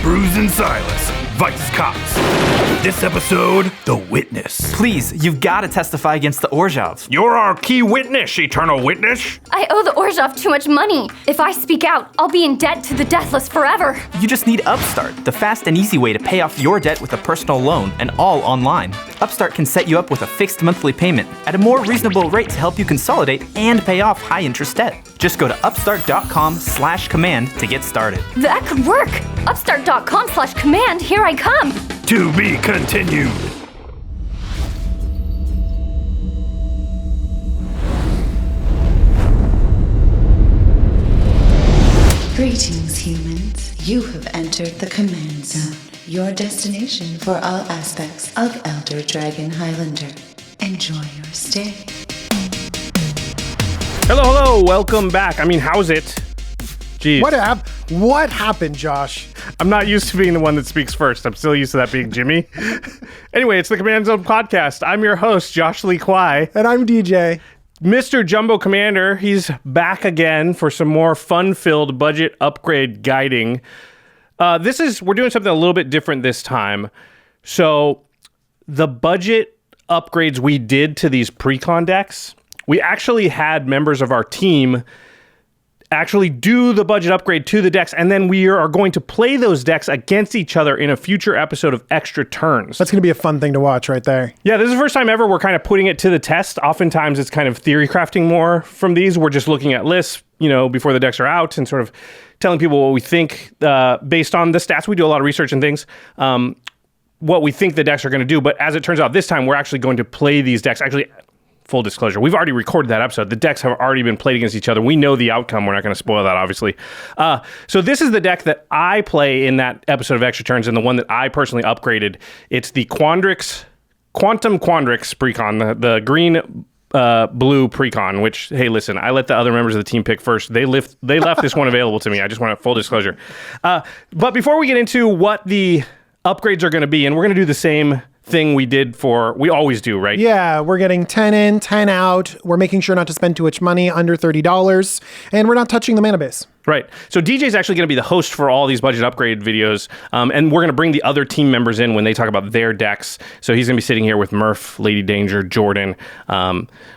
Bruce and Silas, Vice Cops. This episode, The Witness. Please, you've got to testify against the Orzhov. You're our key witness, Eternal Witness. I owe the Orzhov too much money. If I speak out, I'll be in debt to the Deathless forever. You just need Upstart, the fast and easy way to pay off your debt with a personal loan, and all online. Upstart can set you up with a fixed monthly payment at a more reasonable rate to help you consolidate and pay off high-interest debt. Just go to upstart.com/command to get started. That could work. Upstart.com/command, here I come. To be continued. Greetings, humans. You have entered the command zone, your destination for all aspects of Elder Dragon Highlander. Enjoy your stay. Hello, welcome back. I mean, how's it? Jeez. What happened, Josh? I'm not used to being the one that speaks first. I'm still used to that being Jimmy. Anyway, it's the Command Zone Podcast. I'm your host, Josh Lee Kwai. And I'm DJ. Mr. Jumbo Commander, he's back again for some more fun-filled budget upgrade guiding. We're doing something a little bit different this time. So the budget upgrades we did to these Precon decks, we actually had members of our team actually do the budget upgrade to the decks, and then we are going to play those decks against each other in a future episode of Extra Turns. That's going to be a fun thing to watch right there. Yeah, this is the first time ever we're kind of putting it to the test. Oftentimes it's kind of theory crafting more from these. We're just looking at lists, before the decks are out and sort of telling people what we think based on the stats. We do a lot of research and things. What we think the decks are going to do. But as it turns out, this time we're actually going to play these decks. Actually, full disclosure, we've already recorded that episode. The decks have already been played against each other. We know the outcome. We're not going to spoil that, obviously. So this is the deck that I play in that episode of Extra Turns, and the one that I personally upgraded. It's the Quandrix Precon, the green blue Precon, which, hey, listen, I let the other members of the team pick first. They left this one available to me. I just want full disclosure. But before we get into what the upgrades are going to be, and we're going to do the same thing we always do, right? Yeah, we're getting 10 in, 10 out. We're making sure not to spend too much money, under $30, and we're not touching the mana base. Right. So DJ's actually going to be the host for all these budget upgrade videos, and we're going to bring the other team members in when they talk about their decks. So he's going to be sitting here with Murph, Lady Danger, Jordan,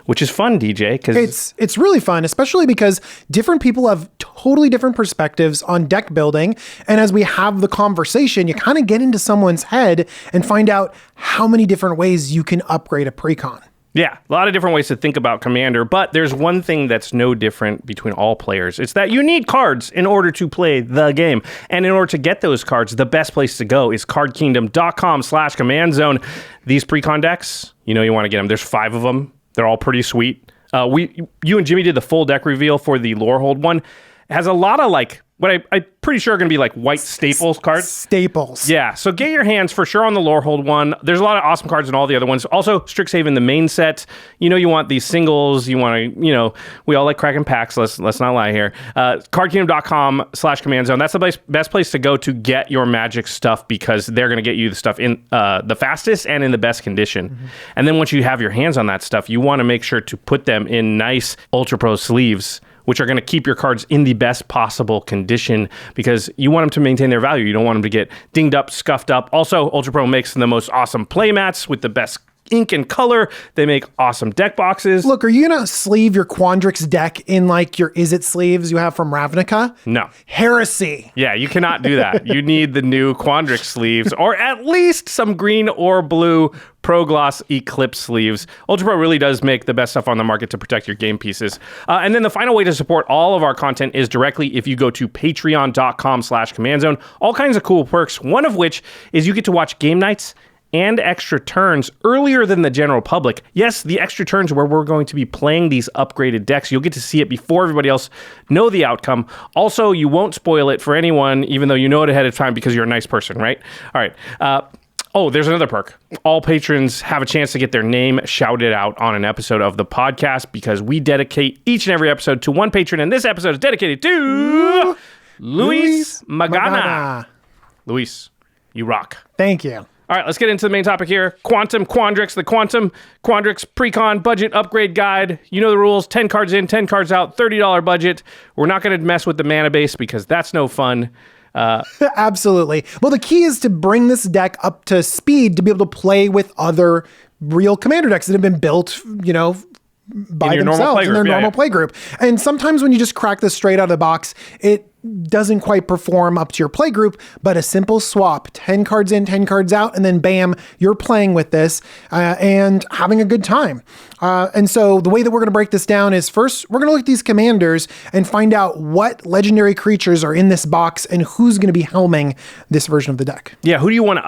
which is fun, DJ. Because it's really fun, especially because different people have totally different perspectives on deck building, and as we have the conversation, you kind of get into someone's head and find out how many different ways you can upgrade a Precon. Yeah, a lot of different ways to think about Commander, but there's one thing that's no different between all players. It's that you need cards in order to play the game. And in order to get those cards, the best place to go is cardkingdom.com/commandzone. These Precon decks, you want to get them. There's 5 of them. They're all pretty sweet. You and Jimmy did the full deck reveal for the Lorehold one. It has a lot of what I'm pretty sure are going to be white staples cards. Staples. Yeah, so get your hands for sure on the Lorehold one. There's a lot of awesome cards in all the other ones. Also, Strixhaven, the main set. You want these singles. You want to, we all like cracking packs. Let's not lie here. Cardkingdom.com/commandzone. That's the best place to go to get your Magic stuff, because they're going to get you the stuff in the fastest and in the best condition. Mm-hmm. And then once you have your hands on that stuff, you want to make sure to put them in nice UltraPro sleeves, which are going to keep your cards in the best possible condition, because you want them to maintain their value. You don't want them to get dinged up, scuffed up. Also, UltraPro makes the most awesome play mats with the best ink and color. They make awesome deck boxes. Look, are you going to sleeve your Quandrix deck in your Is It sleeves you have from Ravnica? No. Heresy. Yeah, you cannot do that. You need the new Quandrix sleeves, or at least some green or blue Pro Gloss Eclipse sleeves. UltraPro really does make the best stuff on the market to protect your game pieces. And then the final way to support all of our content is directly if you go to patreon.com/commandzone. All kinds of cool perks, one of which is you get to watch game nights and Extra Turns earlier than the general public. Yes, the Extra Turns where we're going to be playing these upgraded decks. You'll get to see it before everybody else know the outcome. Also, you won't spoil it for anyone, even though you know it ahead of time because you're a nice person, right? All right. There's another perk. All patrons have a chance to get their name shouted out on an episode of the podcast, because we dedicate each and every episode to one patron, and this episode is dedicated to Luis Magana. Luis, you rock. Thank you. All right, let's get into the main topic here. Quandrix, the Quantum Quandrix Precon budget upgrade guide. You know the rules, 10 cards in, 10 cards out, $30 budget. We're not going to mess with the mana base because that's no fun. Absolutely. Well, the key is to bring this deck up to speed to be able to play with other real commander decks that have been built, by themselves in their normal play group. And sometimes when you just crack this straight out of the box, it doesn't quite perform up to your play group, but a simple swap, 10 cards in, 10 cards out, and then bam, you're playing with this and having a good time. And so the way that we're going to break this down is first, we're going to look at these commanders and find out what legendary creatures are in this box and who's going to be helming this version of the deck. Yeah, who do you want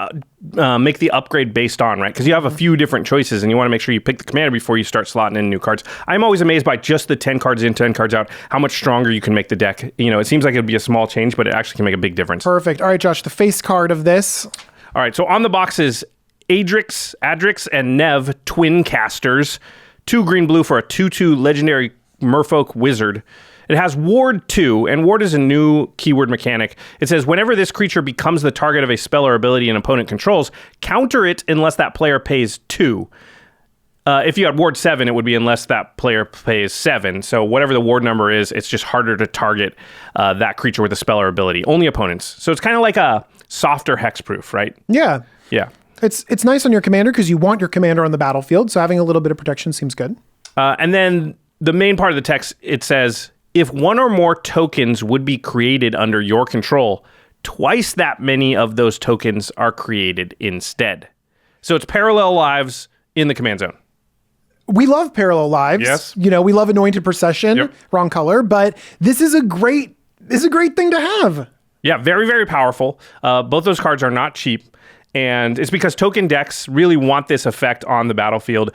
to make the upgrade based on, right? Because you have a few different choices and you want to make sure you pick the commander before you start slotting in new cards. I'm always amazed by just the 10 cards in, 10 cards out, how much stronger you can make the deck. It seems like it'd be a small change, but it actually can make a big difference. Perfect. All right, Josh, the face card of this. All right, so on the box is ADRIX, and Nev TWINCASTERS, 2 green-blue for a 2/2 legendary Merfolk Wizard. It has Ward 2, and Ward is a new keyword mechanic. It says, whenever this creature becomes the target of a spell or ability an opponent controls, counter it unless that player pays 2. If you had Ward 7, it would be unless that player pays 7. So whatever the Ward number is, it's just harder to target that creature with a spell or ability. Only opponents. So it's kind of like a softer hexproof, right? Yeah. Yeah. It's nice on your commander because you want your commander on the battlefield, so having a little bit of protection seems good. And then the main part of the text, it says, if one or more tokens would be created under your control, twice that many of those tokens are created instead. So it's parallel lives in the command zone. We love parallel lives. Yes. We love anointed procession, Yep. Wrong color, but this is a great thing to have. Yeah, very, very powerful. Both those cards are not cheap. And it's because token decks really want this effect on the battlefield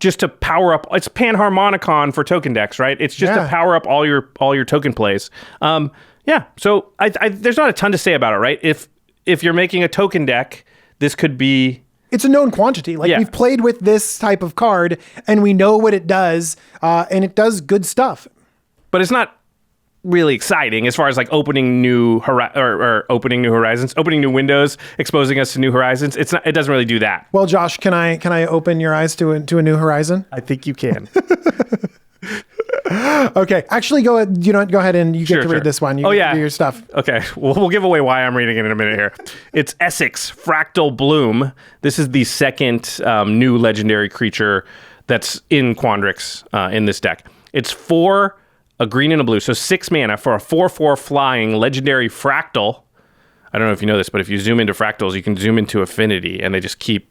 just to power up. It's Panharmonicon for token decks, right? It's just to power up all your token plays. So there's not a ton to say about it, right? If you're making a token deck, this could be... It's a known quantity. We've played with this type of card and we know what it does, and it does good stuff. But it's not really exciting as far as opening new opening new horizons, opening new windows, exposing us to new horizons. It doesn't really do that. Well, Josh, can I open your eyes to a new horizon? I think you can. Okay, actually, go ahead and you get to read this one. You do your stuff. Okay, we'll give away why I'm reading it in a minute here. It's ESIX, FRACTAL Bloom. This is the second new legendary creature that's in Quandrix in this deck. It's 4, a green and a blue, so 6 mana for a 4/4 flying legendary Fractal. I don't know if you know this, but if you zoom into fractals, you can zoom into affinity, and they just keep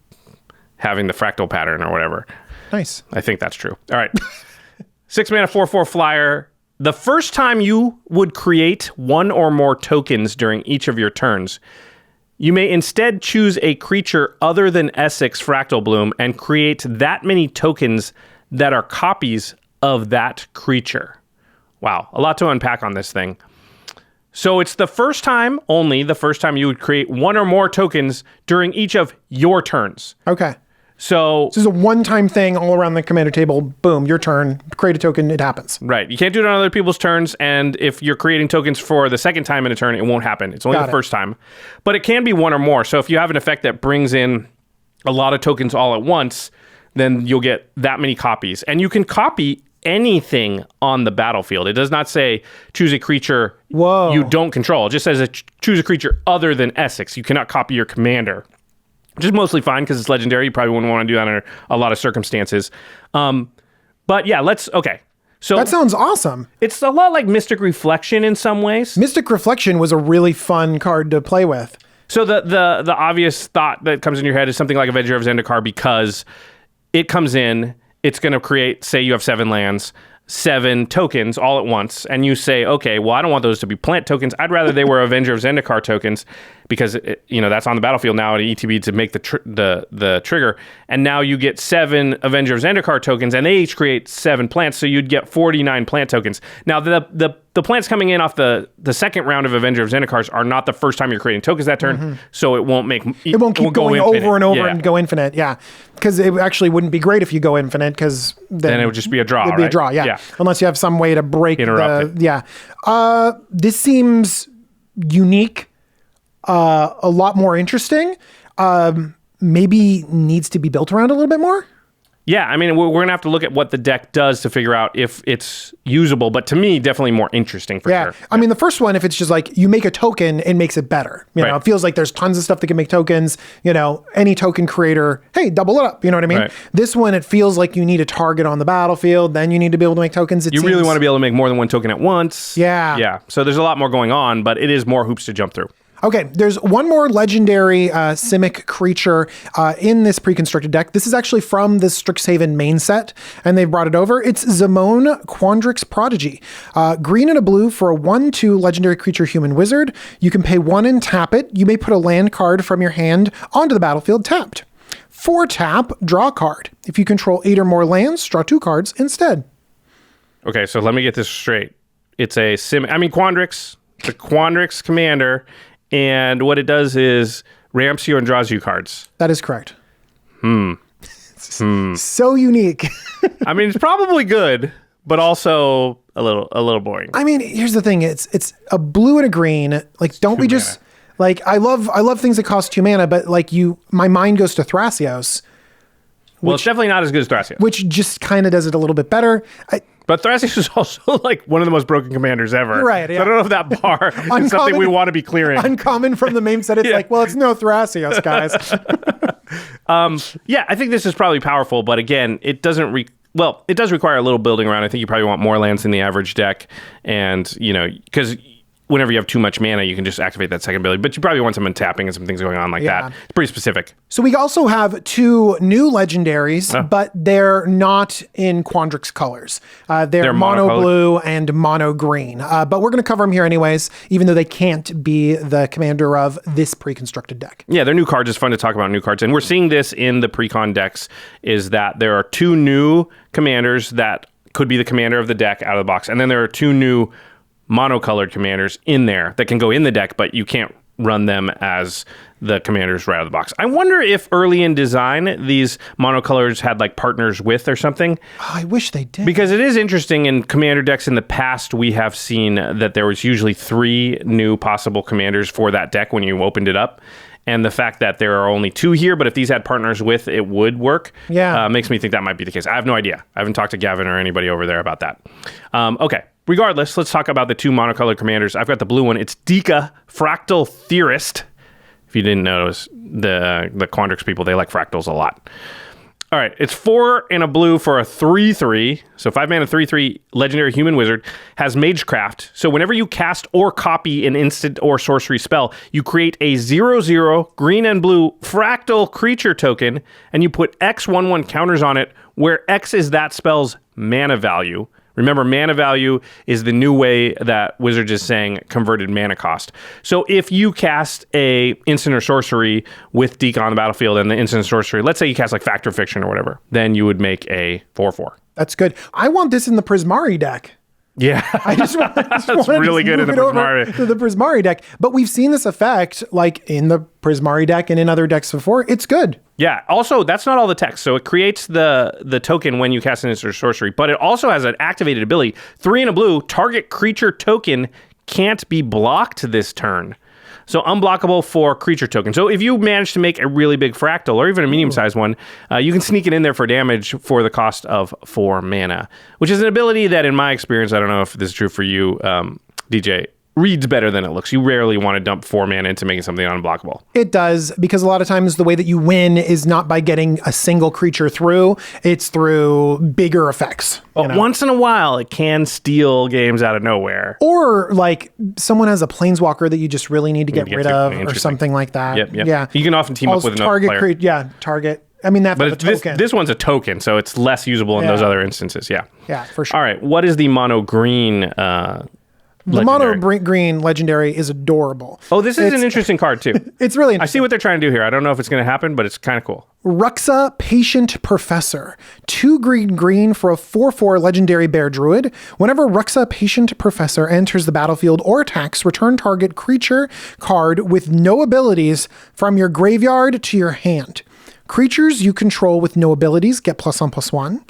having the fractal pattern or whatever. Nice. I think that's true. All right. 6 mana, 4/4 flyer. The first time you would create 1 or more tokens during each of your turns, you may instead choose a creature other than ESIX Fractal Bloom and create that many tokens that are copies of that creature. Wow, a lot to unpack on this thing. So it's the first time you would create 1 or more tokens during each of your turns. Okay. So this is a one-time thing all around the commander table. Boom, your turn. Create a token. It happens. Right. You can't do it on other people's turns. And if you're creating tokens for the second time in a turn, it won't happen. It's only the first time. But it can be 1 or more. So if you have an effect that brings in a lot of tokens all at once, then you'll get that many copies. And you can copy anything on the battlefield. It does not say choose a creature you don't control. It just says choose a creature other than ESIX. You cannot copy your commander. Which is mostly fine because it's legendary. You probably wouldn't want to do that under a lot of circumstances. But yeah, okay. So that sounds awesome. It's a lot like Mystic Reflection in some ways. Mystic Reflection was a really fun card to play with. So the obvious thought that comes in your head is something like Avenger of Zendikar because it comes in, it's going to create, say you have 7 lands, 7 tokens all at once, and you say, okay, well, I don't want those to be plant tokens. I'd rather they were Avenger of Zendikar tokens because that's on the battlefield now at ETB to make the trigger. And now you get 7 Avenger of Zendikar tokens, and they each create 7 plants, so you'd get 49 plant tokens. Now, the plants coming in off the second round of Avenger of Zendikars are not the first time you're creating tokens that turn, so it won't keep going over and over and go infinite. Yeah, because it actually wouldn't be great if you go infinite because then it would just be a draw. It'd be a draw, yeah. Unless you have some way to break interrupt it. Yeah. This seems unique, a lot more interesting. Maybe needs to be built around a little bit more. Yeah, I mean, we're going to have to look at what the deck does to figure out if it's usable, but to me, definitely more interesting for sure. I mean, the first one, if it's just like you make a token, it makes it better. You know, it feels like there's tons of stuff that can make tokens. You know, any token creator, hey, double it up. You know what I mean? Right. This one, it feels like you need a target on the battlefield. Then you need to be able to make tokens. You really want to be able to make more than one token at once. Yeah. Yeah. So there's a lot more going on, but it is more hoops to jump through. Okay, there's one more legendary Simic creature in this pre-constructed deck. This is actually from the Strixhaven main set, and they've brought it over. It's ZIMONE Quandrix Prodigy. Green and a blue for a 1/2 legendary creature human wizard. You can pay 1 and tap it. You may put a land card from your hand onto the battlefield tapped. 4 tap, draw a card. If you control 8 or more lands, draw 2 cards instead. Okay, so let me get this straight. It's a Quandrix, the Quandrix commander, and what it does is ramps you and draws you cards. That is correct. So unique. I mean, it's probably good, but also a little boring. I mean, here's the thing. It's a blue and a green. Like, don't we just like, I love things that cost 2 mana, but like my mind goes to Thrasios. Well, it's definitely not as good as Thrasios. Which just kind of does it a little bit better. But Thrasios is also like one of the most broken commanders ever. Right. Yeah. So I don't know if that bar is something we want to be clearing. Uncommon from the main set. It's like, well, it's no Thrasios, guys. Yeah, I think this is probably powerful, but again, it doesn't it does require a little building around. I think you probably want more lands in the average deck, and because whenever you have too much mana, you can just activate that second ability, but you probably want some untapping and some things going on like that. It's pretty specific. So we also have 2 new legendaries, but they're not in Quandrix colors. They're mono blue and mono green, but we're going to cover them here anyways, even though they can't be the commander of this pre-constructed deck. Yeah, they're new cards. It's fun to talk about new cards. And we're seeing this in the Precon decks, is that there are 2 new commanders that could be the commander of the deck out of the box. And then there are 2 new monocolored commanders in there that can go in the deck, but you can't run them as the commanders right out of the box. I wonder if early in design, these monocolors had like partners with or something. Oh, I wish they did. Because it is interesting, in commander decks in the past, we have seen that there was usually 3 new possible commanders for that deck when you opened it up. And the fact that there are only 2 here, but if these had partners with, it would work. Yeah. Makes me think that might be the case. I have no idea. I haven't talked to Gavin or anybody over there about that. Okay. Regardless, let's talk about the 2 monocolored commanders. I've got the blue one. It's DEEKAH, FRACTAL THEORIST. If you didn't notice, the Quandrix people, they like fractals a lot. All right, it's 4 and a blue for a 3/3. So 5 mana 3/3 legendary human wizard, has Magecraft. So whenever you cast or copy an instant or sorcery spell, you create a 0/0 green and blue fractal creature token, and you put X/1/1 counters on it, where X is that spell's mana value. Remember, mana value is the new way that Wizards is saying converted mana cost. So if you cast a instant or sorcery with DEEKAH on the battlefield, and the instant sorcery, let's say you cast like Fact or Fiction or whatever, then you would make a 4/4. That's good. I want this in the Prismari deck. Yeah, I just that's really good in the Prismari. To the Prismari deck, but we've seen this effect like in the Prismari deck and in other decks before. It's good. Yeah. Also, that's not all the text. So it creates the token when you cast an instant or sorcery, but it also has an activated ability. 3 and a blue, target creature token can't be blocked this turn. So unblockable for creature token. So if you manage to make a really big fractal or even a medium-sized one, you can sneak it in there for damage for the cost of 4 mana, which is an ability that, in my experience, I don't know if this is true for you, DJ, reads better than it looks. You rarely want to dump 4 mana into making something unblockable. It does, because a lot of times the way that you win is not by getting a single creature through, it's through bigger effects. But once in a while, it can steal games out of nowhere. Or like someone has a planeswalker that you just really need to get rid of or something like that. Yep. Yeah. You can often team up with another player. Target. I mean, that's a token. This one's a token, so it's less usable in those other instances. Yeah. Yeah, for sure. All right. What is the mono green the mono green legendary is adorable. Oh, this is an interesting card too. It's really interesting. I see what they're trying to do here. I don't know if it's going to happen, but it's kind of cool. RUXA Patient Professor. 2 green for a 4/4 legendary bear druid. Whenever RUXA Patient Professor enters the battlefield or attacks, return target creature card with no abilities from your graveyard to your hand. Creatures you control with no abilities get +1/+1.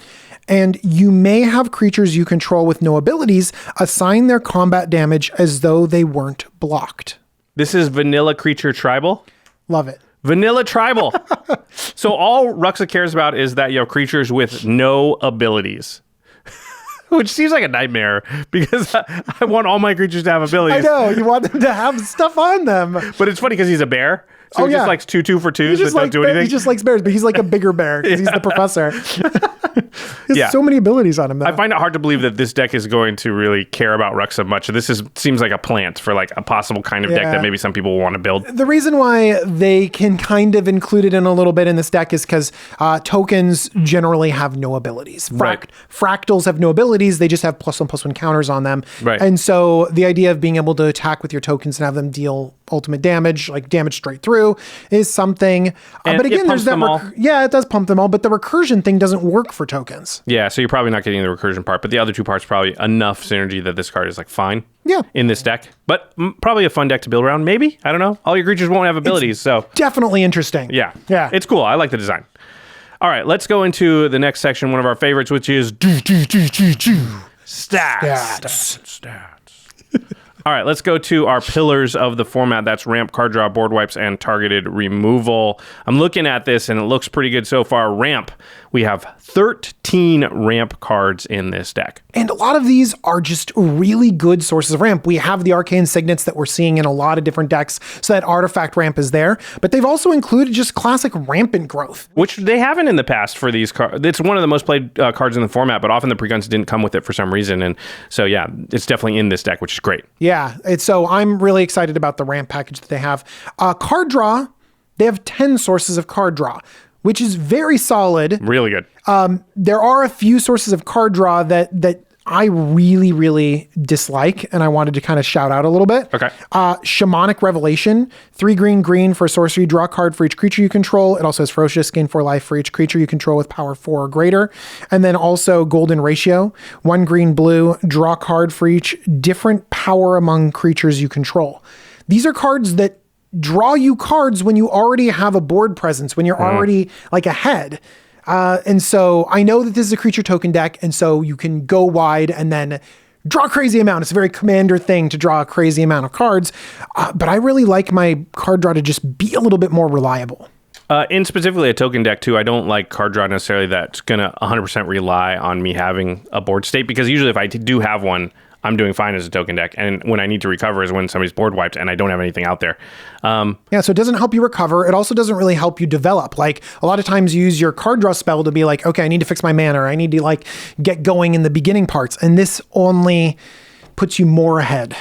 And you may have creatures you control with no abilities assign their combat damage as though they weren't blocked. This is vanilla creature tribal. Love it. Vanilla Tribal. So all Ruxa cares about is that you have creatures with no abilities. Which seems like a nightmare because I want all my creatures to have abilities. I know, you want them to have stuff on them. But it's funny because he's a bear. So he just likes 2/2 for 2s that don't do anything. He just likes bears, but he's like a bigger bear because he's the professor. He has so many abilities on him, though. I find it hard to believe that this deck is going to really care about Ruxa much. This seems like a plant for like a possible kind of deck that maybe some people will want to build. The reason why they can kind of include it in a little bit in this deck is because tokens generally have no abilities. Fractals have no abilities. They just have +1/+1 counters on them. Right. And so the idea of being able to attack with your tokens and have them deal ultimate damage, like damage straight through, is something. But again, there's that. It does pump them all, but the recursion thing doesn't work for tokens. Yeah, so you're probably not getting the recursion part, but the other two parts probably enough synergy that this card is like fine. Yeah. In this deck, but probably a fun deck to build around. Maybe, I don't know. All your creatures won't have abilities, so definitely interesting. Yeah, yeah, it's cool. I like the design. All right, let's go into the next section, one of our favorites, which is stats. All right, let's go to our pillars of the format. That's ramp, card draw, board wipes, and targeted removal. I'm looking at this, and it looks pretty good so far. Ramp, we have 13 ramp cards in this deck. And a lot of these are just really good sources of ramp. We have the arcane signets that we're seeing in a lot of different decks, so that artifact ramp is there. But they've also included just classic rampant growth. Which they haven't in the past for these cards. It's one of the most played cards in the format, but often the precons didn't come with it for some reason. And so, yeah, it's definitely in this deck, which is great. Yeah, so I'm really excited about the ramp package that they have. Card draw, they have 10 sources of card draw, which is very solid. Really good. There are a few sources of card draw that I really, really dislike, and I wanted to kind of shout out a little bit. Okay. Shamanic Revelation, 3 green for a sorcery, draw a card for each creature you control. It also has Ferocious, gain 4 life for each creature you control with power 4 or greater. And then also Golden Ratio, 1 green, draw a card for each different power among creatures you control. These are cards that draw you cards when you already have a board presence, when you're already like ahead. And so I know that this is a creature token deck, and so you can go wide and then draw a crazy amount. It's a very commander thing to draw a crazy amount of cards, but I really like my card draw to just be a little bit more reliable. In specifically a token deck too, I don't like card draw necessarily that's going to 100% rely on me having a board state, because usually if I do have one, I'm doing fine as a token deck. And when I need to recover is when somebody's board wiped and I don't have anything out there. So it doesn't help you recover. It also doesn't really help you develop. Like a lot of times you use your card draw spell to be like, okay, I need to fix my mana, or I need to like get going in the beginning parts. And this only puts you more ahead.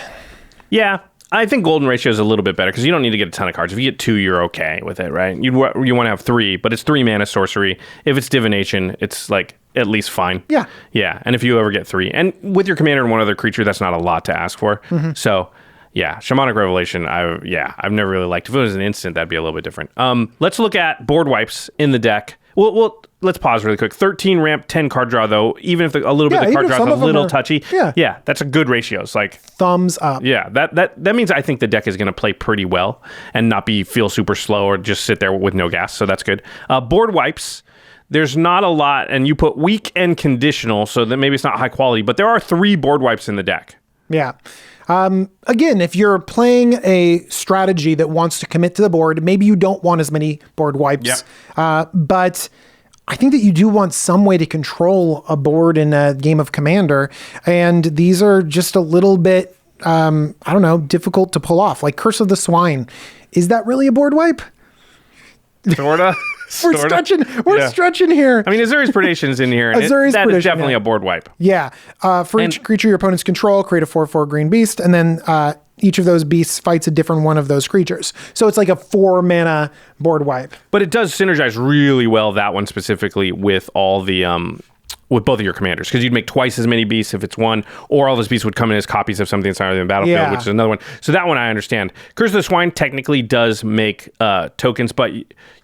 Yeah. I think Golden Ratio is a little bit better because you don't need to get a ton of cards. If you get 2, you're okay with it, right? You want to have 3, but it's 3 mana sorcery. If it's Divination, it's like at least fine. Yeah. Yeah. And if you ever get 3, and with your commander and one other creature, that's not a lot to ask for. So yeah, Shamanic Revelation, I've never really liked. If it was an instant, that'd be a little bit different. Let's look at board wipes in the deck. Well, let's pause really quick. 13 ramp, 10 card draw, though. Even if a little bit of the card draw is a little touchy. Yeah, that's a good ratio. It's like thumbs up. Yeah, that means I think the deck is going to play pretty well and not feel super slow or just sit there with no gas. So that's good. Board wipes. There's not a lot, and you put weak and conditional, so that maybe it's not high quality, but there are 3 board wipes in the deck. Yeah. Again, if you're playing a strategy that wants to commit to the board, maybe you don't want as many board wipes. But I think that you do want some way to control a board in a game of Commander. And these are just a little bit, difficult to pull off. Like Curse of the Swine. Is that really a board wipe? Sorta. We're stretching here. I mean, Azuri's Predation's in here. And that is definitely a board wipe. Yeah. For each creature your opponents control, create a 4/4 green beast, and then each of those beasts fights a different one of those creatures. So it's like a 4 mana board wipe. But it does synergize really well, that one specifically, with all the with both of your commanders, because you'd make twice as many beasts if it's one, or all those beasts would come in as copies of something that's already in the battlefield, which is another one. So that one I understand. Curse of the Swine technically does make tokens, but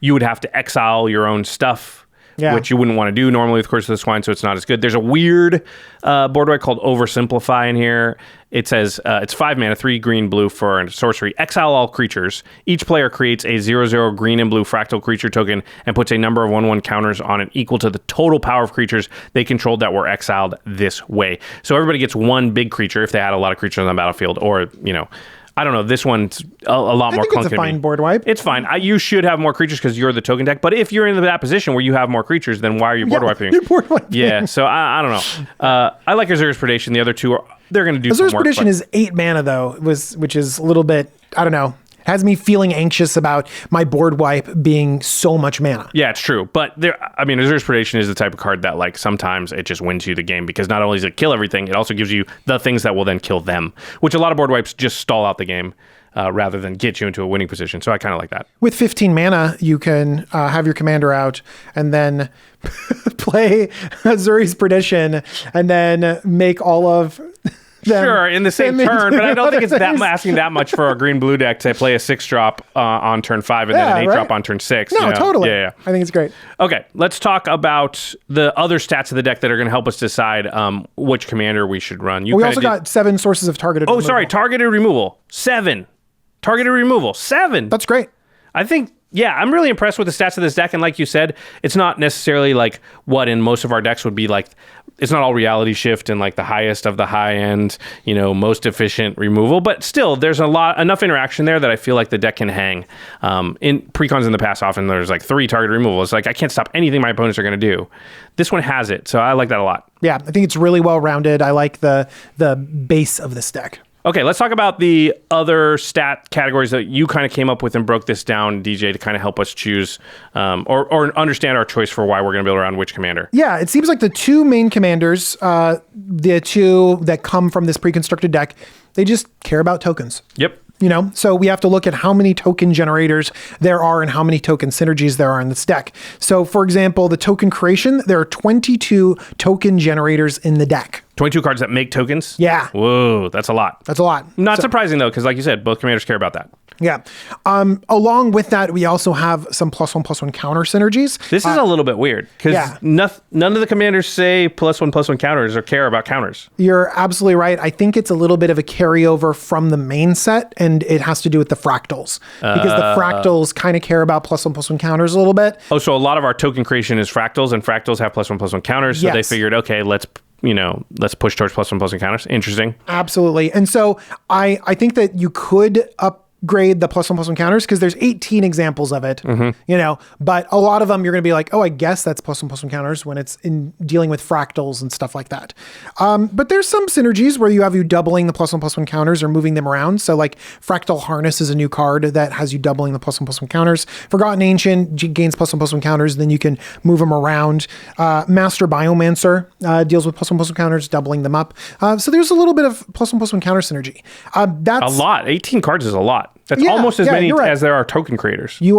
you would have to exile your own stuff, which you wouldn't want to do normally with Curse of the Swine, so it's not as good. There's a weird board wipe called Oversimplify in here. It says it's 5 mana, 3 green, blue for a sorcery. Exile all creatures. Each player creates a 0/0 green and blue fractal creature token and puts a number of 1/1 counters on it equal to the total power of creatures they controlled that were exiled this way. So everybody gets one big creature if they had a lot of creatures on the battlefield, or I don't know. This one's a lot more think clunky. it's a fine board wipe. It's fine. You should have more creatures because you're the token deck. But if you're in that position where you have more creatures, then why are you board wiping? You're board wiping. Yeah. So I don't know. I like Azura's Predation. The other two they're going to do. Azura's some work, Predation is 8 mana though, which is a little bit, I don't know. Has me feeling anxious about my board wipe being so much mana. Yeah, it's true. But Azura's Predation is the type of card that like sometimes it just wins you the game because not only does it kill everything, it also gives you the things that will then kill them, which a lot of board wipes just stall out the game rather than get you into a winning position. So I kind of like that. With 15 mana, you can have your commander out and then play Azura's Predation and then make all of Sure, in the same turn, but I don't think it's asking that much for a green-blue deck to play a 6-drop on turn 5 and then an 8-drop on turn 6. No, totally. Yeah. I think it's great. Okay, let's talk about the other stats of the deck that are going to help us decide which commander we should run. We also got 7 sources of targeted removal. Sorry, targeted removal. 7. Targeted removal. 7. That's great. I think... Yeah, I'm really impressed with the stats of this deck. And like you said, it's not necessarily like what in most of our decks would be like. It's not all reality shift and like the highest of the high end, most efficient removal. But still, there's enough interaction there that I feel like the deck can hang. In precons in the past, often there's like 3 target removal. It's like I can't stop anything my opponents are going to do. This one has it, so I like that a lot. Yeah, I think it's really well rounded. I like the base of this deck. Okay, let's talk about the other stat categories that you kind of came up with and broke this down, DJ, to kind of help us choose or understand our choice for why we're going to build around which commander. Yeah, it seems like the 2 main commanders, the 2 that come from this pre-constructed deck, they just care about tokens. Yep. So we have to look at how many token generators there are and how many token synergies there are in this deck. So for example, the token creation, there are 22 token generators in the deck. 22 cards that make tokens? Yeah. Whoa, that's a lot. That's a lot. Not surprising though, because like you said, both commanders care about that. Yeah. Along with that, we also have some +1/+1 counter synergies. This is a little bit weird because none of the commanders say +1/+1 counters or care about counters. You're absolutely right. I think it's a little bit of a carryover from the main set, and it has to do with the fractals because the fractals kind of care about +1/+1 counters a little bit. Oh, so a lot of our token creation is fractals, and fractals have +1/+1 counters. So they figured, okay, let's push towards +1/+1 counters. Interesting. Absolutely. And so I think that you could upgrade the +1/+1 counters because there's 18 examples of it, but a lot of them you're going to be like, oh, I guess that's +1/+1 counters when it's in dealing with fractals and stuff like that. But there's some synergies where you have you doubling the +1/+1 counters or moving them around. So like Fractal Harness is a new card that has you doubling the +1/+1 counters. Forgotten Ancient gains +1/+1 counters, then you can move them around. Master Biomancer deals with +1/+1 counters, doubling them up. So there's a little bit of +1/+1 counter synergy. That's a lot. 18 cards is a lot. That's almost as many as there are token creators. You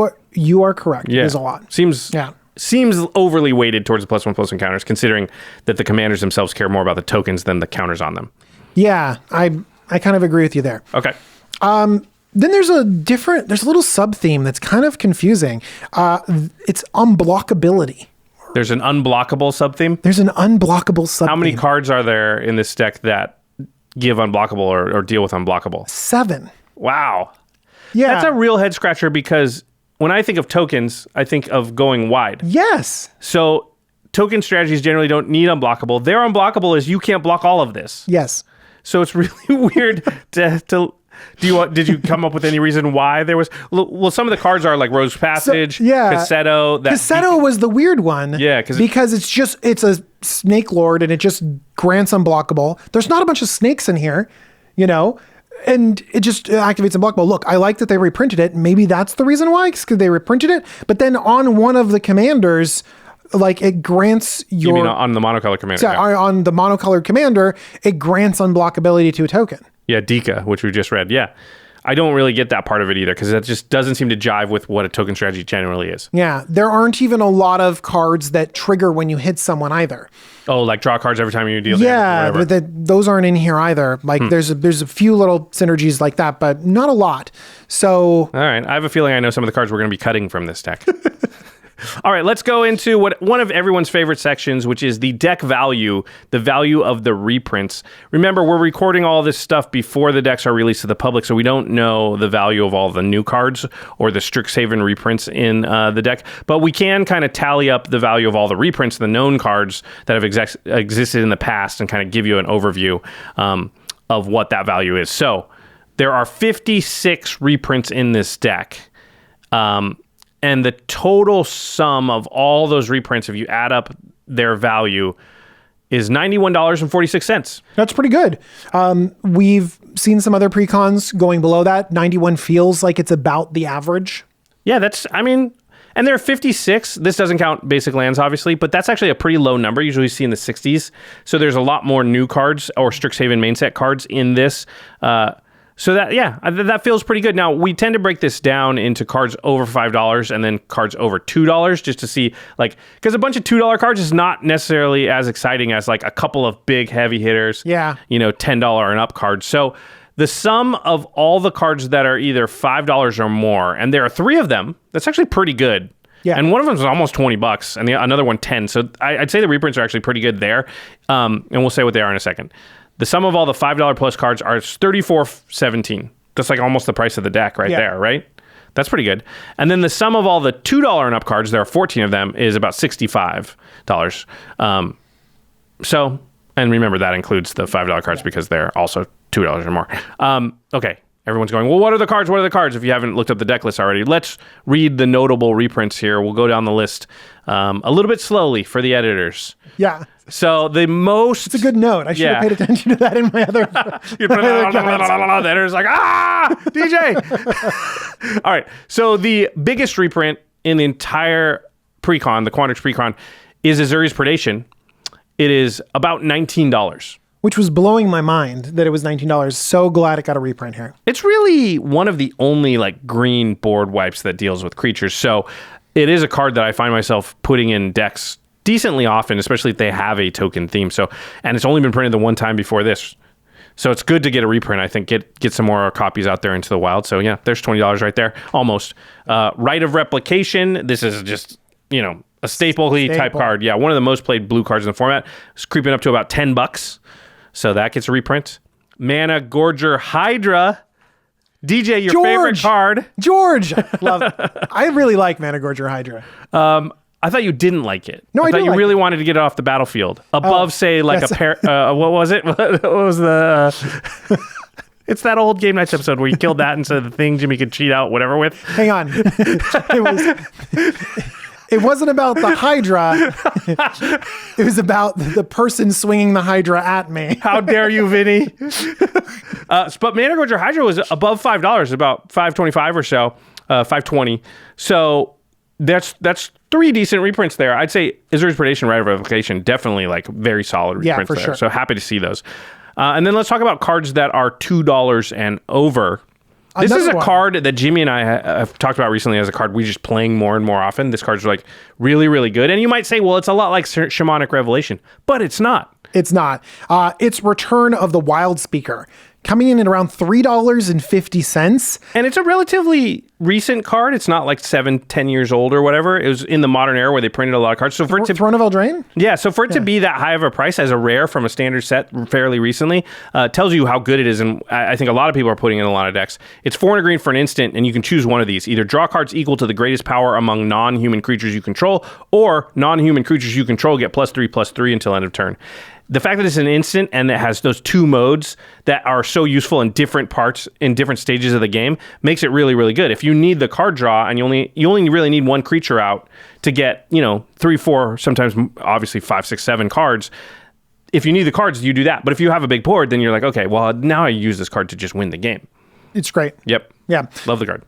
are correct. Yeah. There's a lot. Seems overly weighted towards the +1/+1 counters, considering that the commanders themselves care more about the tokens than the counters on them. Yeah, I kind of agree with you there. Okay. Then there's a little sub theme that's kind of confusing. It's unblockability. There's an unblockable sub theme. There's an unblockable sub. How many cards are there in this deck that give unblockable or deal with unblockable? 7. Wow. Yeah. That's a real head scratcher because when I think of tokens, I think of going wide. Yes. So token strategies generally don't need unblockable. Their unblockable is you can't block all of this. Yes. So it's really weird to did you come up with any reason why there was? Well, some of the cards are like Rose Passage, Cassetto. Cassetto was the weird one. Yeah, because it's a Snake Lord and it just grants unblockable. There's not a bunch of snakes in here, and it just activates unblockable. Look, I like that they reprinted it. Maybe that's the reason why, because they reprinted it. But then on one of the commanders, like it grants You mean on the monocolored commander? Sorry, on the monocolored commander, it grants unblockability to a token. Yeah, DEEKAH, which we just read. Yeah. I don't really get that part of it either because that just doesn't seem to jive with what a token strategy generally is. Yeah, there aren't even a lot of cards that trigger when you hit someone either. Oh, like draw cards every time you deal damage. Yeah, but those aren't in here either. Like there's a few little synergies like that, but not a lot. So all right, I have a feeling I know some of the cards we're going to be cutting from this deck. All right, let's go into one of everyone's favorite sections, which is the deck value, the value of the reprints. Remember, we're recording all this stuff before the decks are released to the public, so we don't know the value of all the new cards or the Strixhaven reprints in the deck, but we can kind of tally up the value of all the reprints, the known cards that have existed in the past, and kind of give you an overview of what that value is. So There are 56 reprints in this deck. And the total sum of all those reprints, if you add up their value, is $91.46. That's pretty good. We've seen some other precons going below that. 91 feels like it's about the average. Yeah, and there are 56. This doesn't count basic lands, obviously, but that's actually a pretty low number. Usually you see in the 60s. So there's a lot more new cards or Strixhaven main set cards in this. So that feels pretty good. Now, we tend to break this down into cards over $5 and then cards over $2 just to see, because a bunch of $2 cards is not necessarily as exciting as like a couple of big heavy hitters. Yeah. $10 and up cards. So the sum of all the cards that are either $5 or more, and there are 3 of them, that's actually pretty good. Yeah. And one of them is almost $20 and another one 10. So I'd say the reprints are actually pretty good there. And we'll say what they are in a second. The sum of all the $5 plus cards are $34.17. That's like almost the price of the deck right there, right? That's pretty good. And then the sum of all the $2 and up cards, there are 14 of them, is about $65. And remember that includes the $5 cards because they're also $2 or more. Okay. Everyone's going, well, what are the cards? What are the cards? If you haven't looked up the deck list already, let's read the notable reprints here. We'll go down the list a little bit slowly for the editors. Yeah. So the most... It's a good note. I should have paid attention to that in my other... The editor's like, DJ! All right. So the biggest reprint in the entire Precon, the Quandrix Precon, is Azuri's Predation. It is about $19. Which was blowing my mind that it was $19. So glad it got a reprint here. It's really one of the only green board wipes that deals with creatures. So it is a card that I find myself putting in decks decently often, especially if they have a token theme. So, and it's only been printed the one time before this. So it's good to get a reprint, I think, get some more copies out there into the wild. So yeah, there's $20 right there, almost. Right of Replication, this is just, a staple type card. Yeah, one of the most played blue cards in the format. It's creeping up to about $10. So that gets a reprint. Mana Gorger Hydra. DJ, your favorite card. George! Love it. I really like Mana Gorger Hydra. I thought you didn't like it. No, I thought do you like really it. wanted to get it off the battlefield. Above, yes. a pair... what was it? What was the... It's that old Game Nights episode where you killed that instead of the thing Jimmy could cheat out whatever with. Hang on. It wasn't about the Hydra. It was about the person swinging the Hydra at me. How dare you, Vinny? But Mana Gorger Hydra was above $5, about $5.25 or so, $5.20. So that's 3 decent reprints there. I'd say Azuri's Predation, Right of Replication, definitely very solid reprints there. Sure. So happy to see those. And then let's talk about cards that are $2 and over. This is a card that Jimmy and I have talked about recently as a card we're just playing more and more often. This card's really, really good. And you might say, well, it's a lot like Shamanic Revelation, but it's not. It's not. It's Return of the Wild Speaker, coming in at around $3.50. And it's a relatively recent card. It's not 7-10 years old or whatever. It was in the modern era where they printed a lot of cards. So for Throne of Eldraine? Yeah, so for it to be that high of a price as a rare from a standard set fairly recently tells you how good it is, and I think a lot of people are putting in a lot of decks. It's 4 and a green for an instant, and you can choose one of these. Either draw cards equal to the greatest power among non-human creatures you control, or non-human creatures you control get +3/+3 until end of turn. The fact that it's an instant and it has those 2 modes that are so useful in different parts, in different stages of the game, makes it really, really good. If you need the card draw and you only really need 1 creature out to get, 3, 4, sometimes obviously 5, 6, 7 cards. If you need the cards, you do that. But if you have a big board, then you're like, okay, well, now I use this card to just win the game. It's great. Yep. Yeah. Love the card.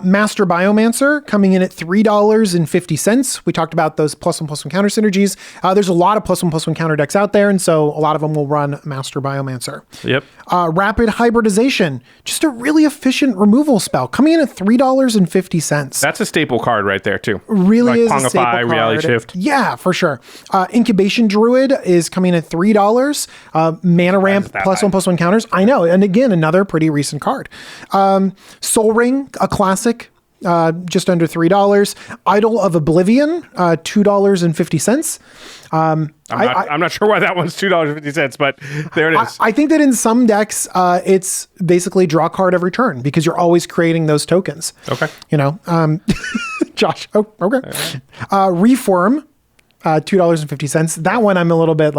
Master Biomancer coming in at $3.50. We talked about those +1/+1 counter synergies. There's a lot of +1/+1 counter decks out there, and so a lot of them will run Master Biomancer. Yep. Rapid Hybridization, just a really efficient removal spell, coming in at $3.50. That's a staple card right there, too. Really is a staple Pongify, card. Reality Shift. Yeah, for sure. Incubation Druid is coming in at $3. Mana Ramp +1/+1 counters. I know, and again, another pretty recent card. Soul Ring, a classic, just under $3. Idol of Oblivion, $2.50. I'm not sure why that one's $2.50, but there it is. I think that in some decks, it's basically draw card every turn because you're always creating those tokens. Okay. Josh. Oh, okay. Reform, $2.50. That one I'm a little bit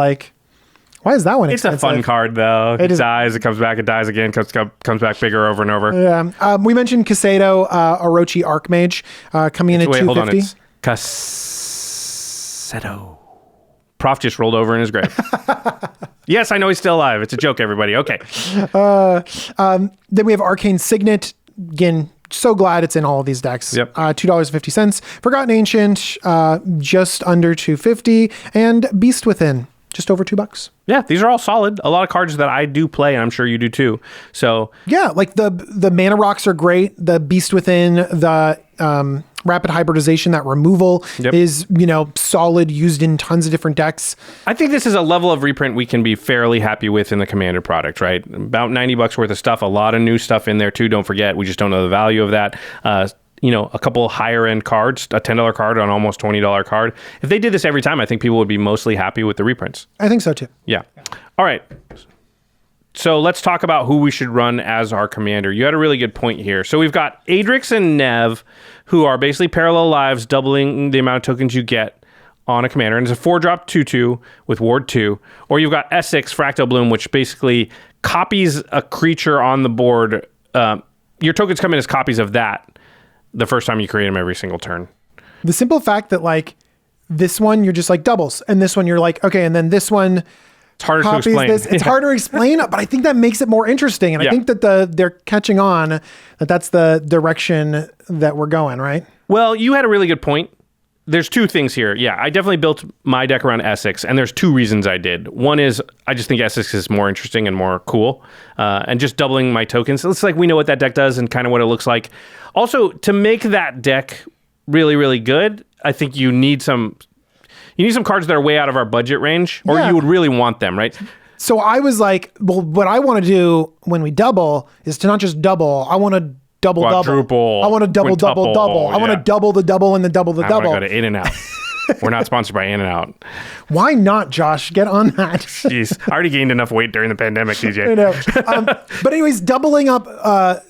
Why is that one It's a expensive? fun card, though. It is- dies, it comes back, it dies again, comes back bigger over and over. Yeah. We mentioned Casado, Orochi Archmage, coming in at Wait, hold on. 250. It's Cassetto. Prof just rolled over in his grave. Yes, I know he's still alive. It's a joke, everybody. Okay. Then we have Arcane Signet. Again, so glad it's in all of these decks. Yep. $2.50. Forgotten Ancient, just under $2.50. And Beast Within, just over $2. Yeah, these are all solid. A lot of cards that I do play, and I'm sure you do too. So Yeah, like the Mana Rocks are great. The Beast Within, the Rapid Hybridization, that removal is, solid, used in tons of different decks. I think this is a level of reprint we can be fairly happy with in the Commander product, right? About $90 worth of stuff, a lot of new stuff in there too. Don't forget, we just don't know the value of that. A couple higher end cards, a $10 card on almost $20 card. If they did this every time, I think people would be mostly happy with the reprints. I think so too. Yeah. All right. So let's talk about who we should run as our commander. You had a really good point here. So we've got ADRIX and Nev, who are basically parallel lives, doubling the amount of tokens you get on a commander. And it's a 4-drop 2/2 with Ward 2. Or you've got ESIX, Fractal Bloom, which basically copies a creature on the board. Your tokens come in as copies of that the first time you create them every single turn. The simple fact that like this one, you're just like doubles. And this one, you're like, okay. And then this one, It's harder to copies explain. this. It's harder to explain, but I think that makes it more interesting. And I think that they're catching on that's the direction that we're going, right? Well, you had a really good point. There's two things here. Yeah, I definitely built my deck around ESIX, and there's two reasons I did. One is I just think ESIX is more interesting and more cool, and just doubling my tokens. It's like we know what that deck does and kind of what it looks like. Also, to make that deck really, really good, I think you need some cards that are way out of our budget range, or you would really want them, right? So I was like, well, what I want to do when we double is to not just double. I want to double. Quadruple, I want to double. quintuple, I want to yeah. double the double and the double the I double. want to go to In-N-Out. We're not sponsored by In-N-Out. Why not, Josh? Get on that. Jeez, I already gained enough weight during the pandemic, DJ. I know. But anyways, doubling up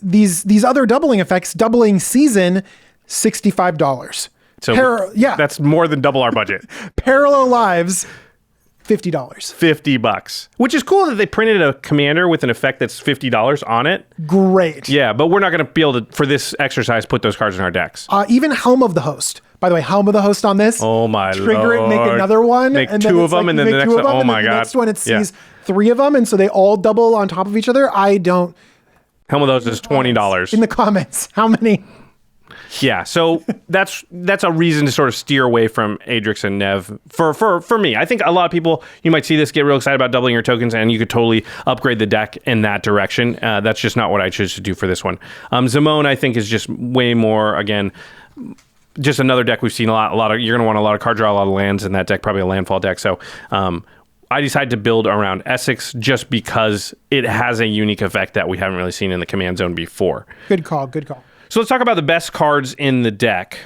these other doubling effects, doubling season, $65. So that's more than double our budget. Parallel lives, $50. $50, which is cool that they printed a commander with an effect that's $50 on it. Great. Yeah, but we're not going to be able to, for this exercise, put those cards in our decks. Even Helm of the Host. By the way, Helm of the Host on this. Oh my Trigger Lord. it, make another one. Make and two then of it's them, like and you then the make next two of one. them, Oh and my then the God. next one, it Yeah. sees 3 of them, and so they all double on top of each other. I don't. Helm of those is $20. In the comments, how many? Yeah, so that's a reason to sort of steer away from ADRIX and Nev for me. I think a lot of people, you might see this, get real excited about doubling your tokens, and you could totally upgrade the deck in that direction. That's just not what I chose to do for this one. ZIMONE, I think, is just way more, again, just another deck we've seen a lot of. You're going to want a lot of card draw, a lot of lands in that deck, probably a landfall deck. So I decided to build around ESIX just because it has a unique effect that we haven't really seen in the command zone before. Good call. Good call. So let's talk about the best cards in the deck.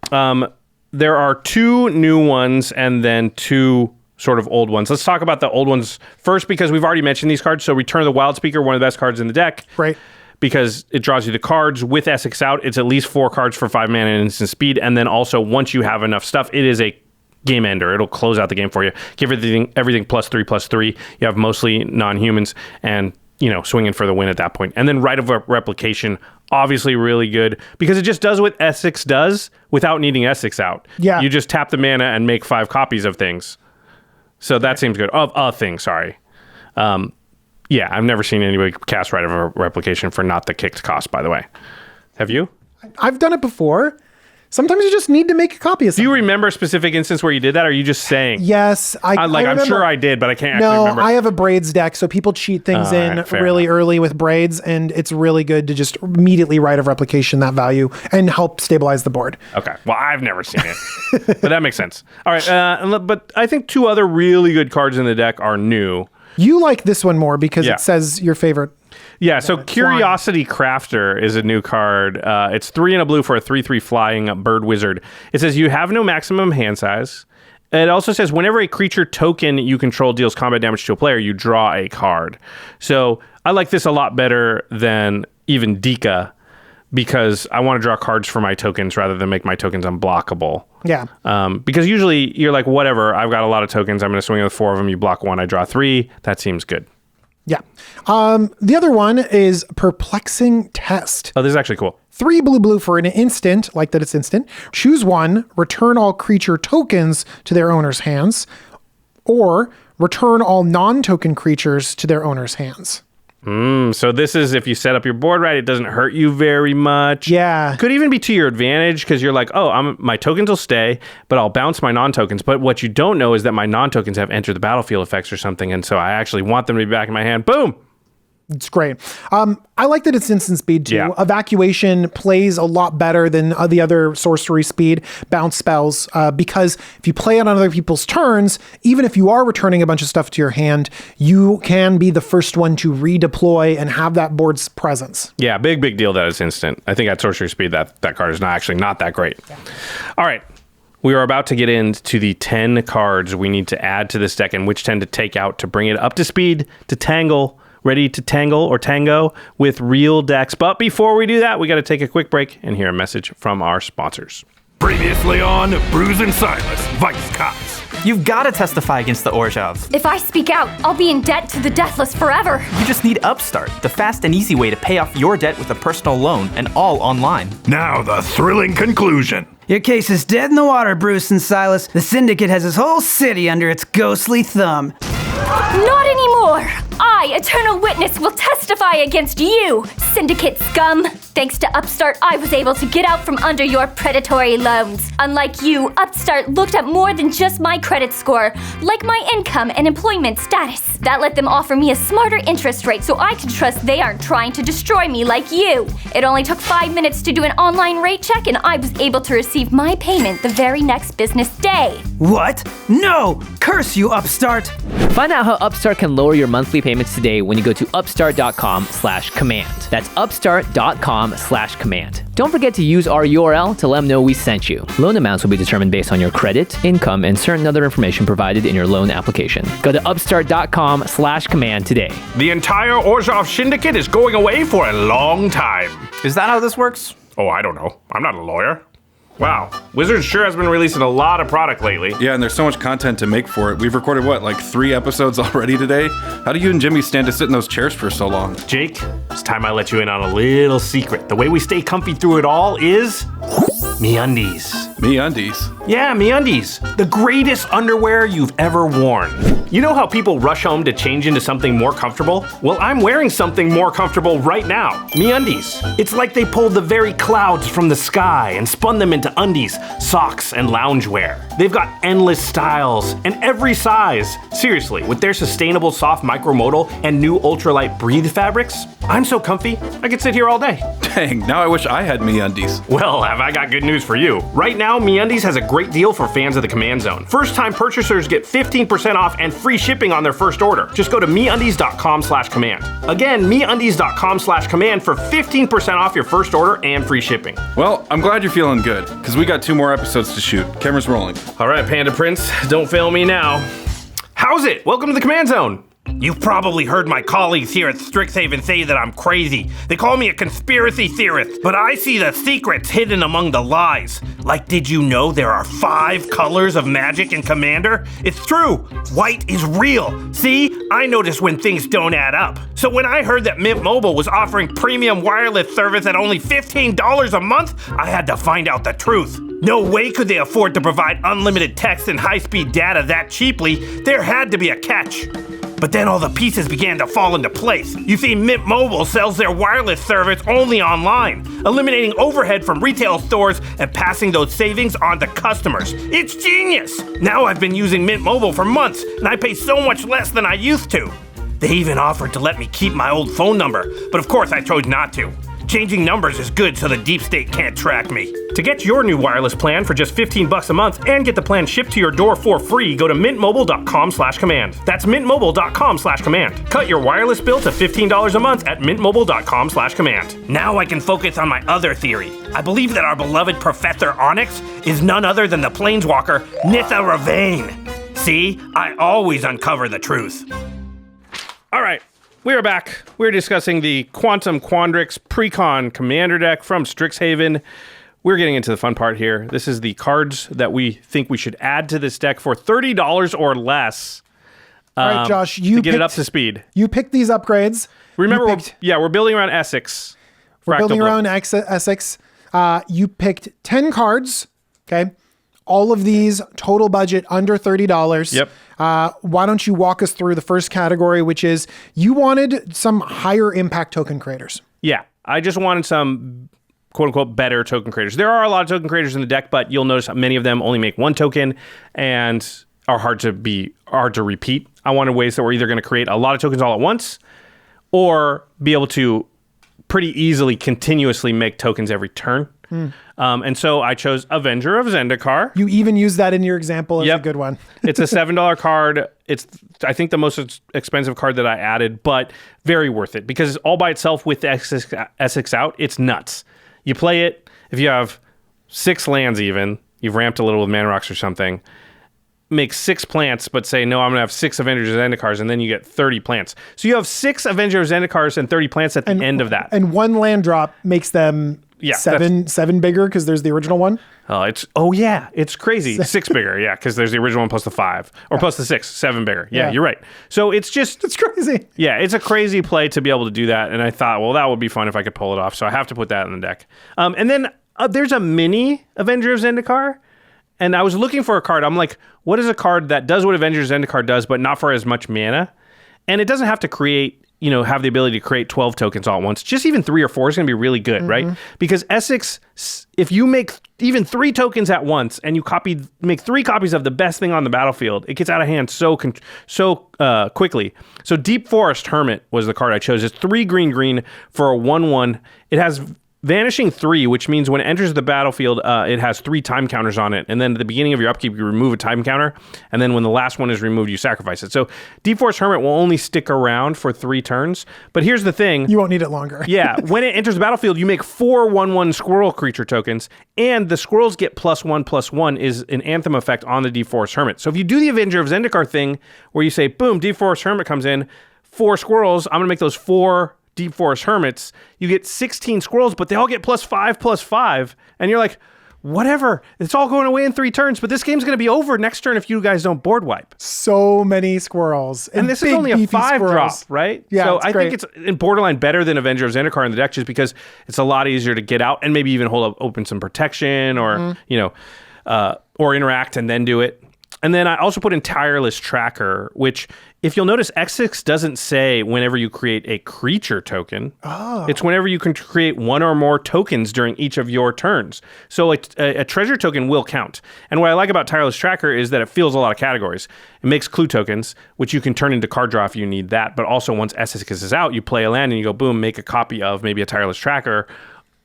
There are 2 new ones and then 2 sort of old ones. Let's talk about the old ones first because we've already mentioned these cards. So Return of the Wild Speaker, one of the best cards in the deck. Right. Because it draws you the cards. With ESIX out, it's at least 4 cards for 5 mana and instant speed. And then also, once you have enough stuff, it is a game ender. It'll close out the game for you. Give everything +3/+3. You have mostly non-humans and, swinging for the win at that point. And then Right of Replication, obviously really good because it just does what ESIX does without needing ESIX out. Yeah. You just tap the mana and make 5 copies of things. So that seems good. Of a thing, sorry. Yeah, I've never seen anybody cast Right of Replication for not the kicked cost, by the way. Have you? I've done it before. Sometimes you just need to make a copy of Do something. you remember a specific instance where you did that, or are you just saying? Yes. I I'm remember. sure I did, but I can't actually No, remember. I have a braids deck, so people cheat things in fair really enough. early with braids, and it's really good to just immediately Right of Replication that value and help stabilize the board. Okay. Well, I've never seen it, but that makes sense. All right. But I think 2 other really good cards in the deck are new. You like this one more because Yeah. it says your favorite. Yeah, so Curiosity Crafter is a new card. It's 3 and a blue for a 3/3 flying bird wizard. It says you have no maximum hand size. It also says whenever a creature token you control deals combat damage to a player, you draw a card. So I like this a lot better than even DEEKAH because I want to draw cards for my tokens rather than make my tokens unblockable. Yeah. Because usually you're like, whatever, I've got a lot of tokens. I'm going to swing with 4 of them. You block 1, I draw 3. That seems good. Yeah. The other one is Perplexing Test. Oh, this is actually cool. 3 blue for an instant, like that it's instant. Choose one, return all creature tokens to their owner's hands, or return all non-token creatures to their owner's hands. So this is if you set up your board right, it doesn't hurt you very much. Yeah. Could even be to your advantage because you're like, oh, my tokens will stay, but I'll bounce my non-tokens. But what you don't know is that my non-tokens have entered the battlefield effects or something, and so I actually want them to be back in my hand. Boom! It's great. I like that it's instant speed too. Yeah. Evacuation plays a lot better than the other sorcery speed bounce spells because if you play it on other people's turns, even if you are returning a bunch of stuff to your hand, you can be the first one to redeploy and have that board's presence. Yeah, big deal that it's instant. I think at sorcery speed, that card is not that great. Yeah. All right. We are about to get into the 10 cards we need to add to this deck and which 10 to take out to bring it up to speed, to tangle, ready to tangle or tango with real decks. But before we do that, we got to take a quick break and hear a message from our sponsors. Previously on Bruce and Silas, Vice Cops. You've got to testify against the Orzhov. If I speak out, I'll be in debt to the deathless forever. You just need Upstart, the fast and easy way to pay off your debt with a personal loan and all online. Now the thrilling conclusion. Your case is dead in the water, Bruce and Silas. The Syndicate has this whole city under its ghostly thumb. Not anymore! I, Eternal Witness, will testify against you, Syndicate scum! Thanks to Upstart, I was able to get out from under your predatory loans. Unlike you, Upstart looked at more than just my credit score, like my income and employment status. That let them offer me a smarter interest rate so I could trust they aren't trying to destroy me like you. It only took 5 minutes to do an online rate check and I was able to receive my payment the very next business day. What? No! Curse you, Upstart! Find out how Upstart can lower your monthly payments today when you go to upstart.com/command. That's upstart.com/command. Don't forget to use our URL to let them know we sent you. Loan amounts will be determined based on your credit, income, and certain other information provided in your loan application. Go to upstart.com/command today. The entire Orzhov Syndicate is going away for a long time. Is that how this works? Oh, I don't know. I'm not a lawyer. Wow, Wizards sure has been releasing a lot of product lately. Yeah, and there's so much content to make for it. We've recorded, like 3 episodes already today? How do you and Jimmy stand to sit in those chairs for so long? Jake, it's time I let you in on a little secret. The way we stay comfy through it all is MeUndies. MeUndies? Yeah, MeUndies. The greatest underwear you've ever worn. You know how people rush home to change into something more comfortable? Well, I'm wearing something more comfortable right now. MeUndies. It's like they pulled the very clouds from the sky and spun them into undies, socks, and loungewear. They've got endless styles and every size. Seriously, with their sustainable soft micromodal and new ultralight breathe fabrics, I'm so comfy, I could sit here all day. Dang, now I wish I had MeUndies. Well, have I got good news for you. Right now, MeUndies has a great deal for fans of the Command Zone. First-time purchasers get 15% off and free shipping on their first order. Just go to MeUndies.com/command. Again, MeUndies.com/command for 15% off your first order and free shipping. Well, I'm glad you're feeling good, because we got 2 more episodes to shoot. Camera's rolling. All right, Panda Prince, don't fail me now. How's it? Welcome to the Command Zone. You've probably heard my colleagues here at Strixhaven say that I'm crazy. They call me a conspiracy theorist, but I see the secrets hidden among the lies. Like, did you know there are 5 colors of magic in Commander? It's true. White is real. See, I notice when things don't add up. So when I heard that Mint Mobile was offering premium wireless service at only $15 a month, I had to find out the truth. No way could they afford to provide unlimited text and high-speed data that cheaply. There had to be a catch. But then all the pieces began to fall into place. You see, Mint Mobile sells their wireless service only online, eliminating overhead from retail stores and passing those savings on to customers. It's genius! Now I've been using Mint Mobile for months, and I pay so much less than I used to. They even offered to let me keep my old phone number, but of course I chose not to. Changing numbers is good so the deep state can't track me. To get your new wireless plan for just $15 a month and get the plan shipped to your door for free, go to mintmobile.com/command. That's mintmobile.com/command. Cut your wireless bill to $15 a month at mintmobile.com/command. Now I can focus on my other theory. I believe that our beloved Professor Onyx is none other than the planeswalker Nitha Ravane. See, I always uncover the truth. All right. We are back. We're discussing the Quantum Quandrix Precon Commander deck from Strixhaven. We're getting into the fun part here. This is the cards that we think we should add to this deck for $30 or less. All right, Josh, to get it up to speed. You picked these upgrades. Remember, we're building around ESIX. We're building around ESIX. You picked 10 cards, okay? All of these, total budget under $30. Yep. Why don't you walk us through the first category, which is you wanted some higher impact token creators. Yeah, I just wanted some quote-unquote better token creators. There are a lot of token creators in the deck, but you'll notice many of them only make one token and are hard to repeat. I wanted ways that we're either going to create a lot of tokens all at once or be able to pretty easily continuously make tokens every turn. And so I chose Avenger of Zendikar. You even used that in your example as a good one. It's a $7 card. It's, I think, the most expensive card that I added, but very worth it because all by itself with the ESIX out, it's nuts. You play it, if you have 6 lands even, you've ramped a little with Mana Rocks or something, make 6 plants, but say, no, I'm going to have 6 Avengers of Zendikars, and then you get 30 plants. So you have 6 Avengers of Zendikars and 30 plants at the end of that. And one land drop makes them seven bigger because there's the original one. It's crazy. 6 bigger, because there's the original one plus the 5, or plus the 6, 7 bigger. Yeah, you're right. So it's crazy. Yeah, it's a crazy play to be able to do that, and I thought, well, that would be fun if I could pull it off. So I have to put that in the deck. And then there's a mini Avenger of Zendikar. And I was looking for a card. I'm like, what is a card that does what Avengers Zendikar does, but not for as much mana? And it doesn't have to create, have the ability to create 12 tokens all at once. Just even 3 or 4 is going to be really good, right? Because ESIX, if you make even 3 tokens at once and you make 3 copies of the best thing on the battlefield, it gets out of hand so quickly. So Deep Forest Hermit was the card I chose. It's 3 green for a 1/1. It has Vanishing 3, which means when it enters the battlefield, it has 3 time counters on it. And then at the beginning of your upkeep, you remove a time counter. And then when the last one is removed, you sacrifice it. So Deep Forest Hermit will only stick around for 3 turns. But here's the thing. You won't need it longer. Yeah. When it enters the battlefield, you make 4 1/1 squirrel creature tokens. And the squirrels get +1/+1 is an anthem effect on the Deep Forest Hermit. So if you do the Avenger of Zendikar thing, where you say, boom, Deep Forest Hermit comes in, 4 squirrels, I'm going to make those 4 Deep Forest Hermits, you get 16 squirrels, but they all get +5/+5. And you're like, whatever. It's all going away in 3 turns, but this game's going to be over next turn if you guys don't board wipe. So many squirrels. And this is only a 5 drop, right? Yeah, so I think it's in borderline better than Avenger of Zendikar in the deck just because it's a lot easier to get out and maybe even open some protection or, or interact and then do it. And then I also put in Tireless Tracker, which, if you'll notice, ESIX doesn't say whenever you create a creature token. Oh. It's whenever you can create 1 or more tokens during each of your turns. So a treasure token will count. And what I like about Tireless Tracker is that it fills a lot of categories. It makes clue tokens, which you can turn into card draw if you need that. But also once ESIX is out, you play a land and you go, boom, make a copy of maybe a Tireless Tracker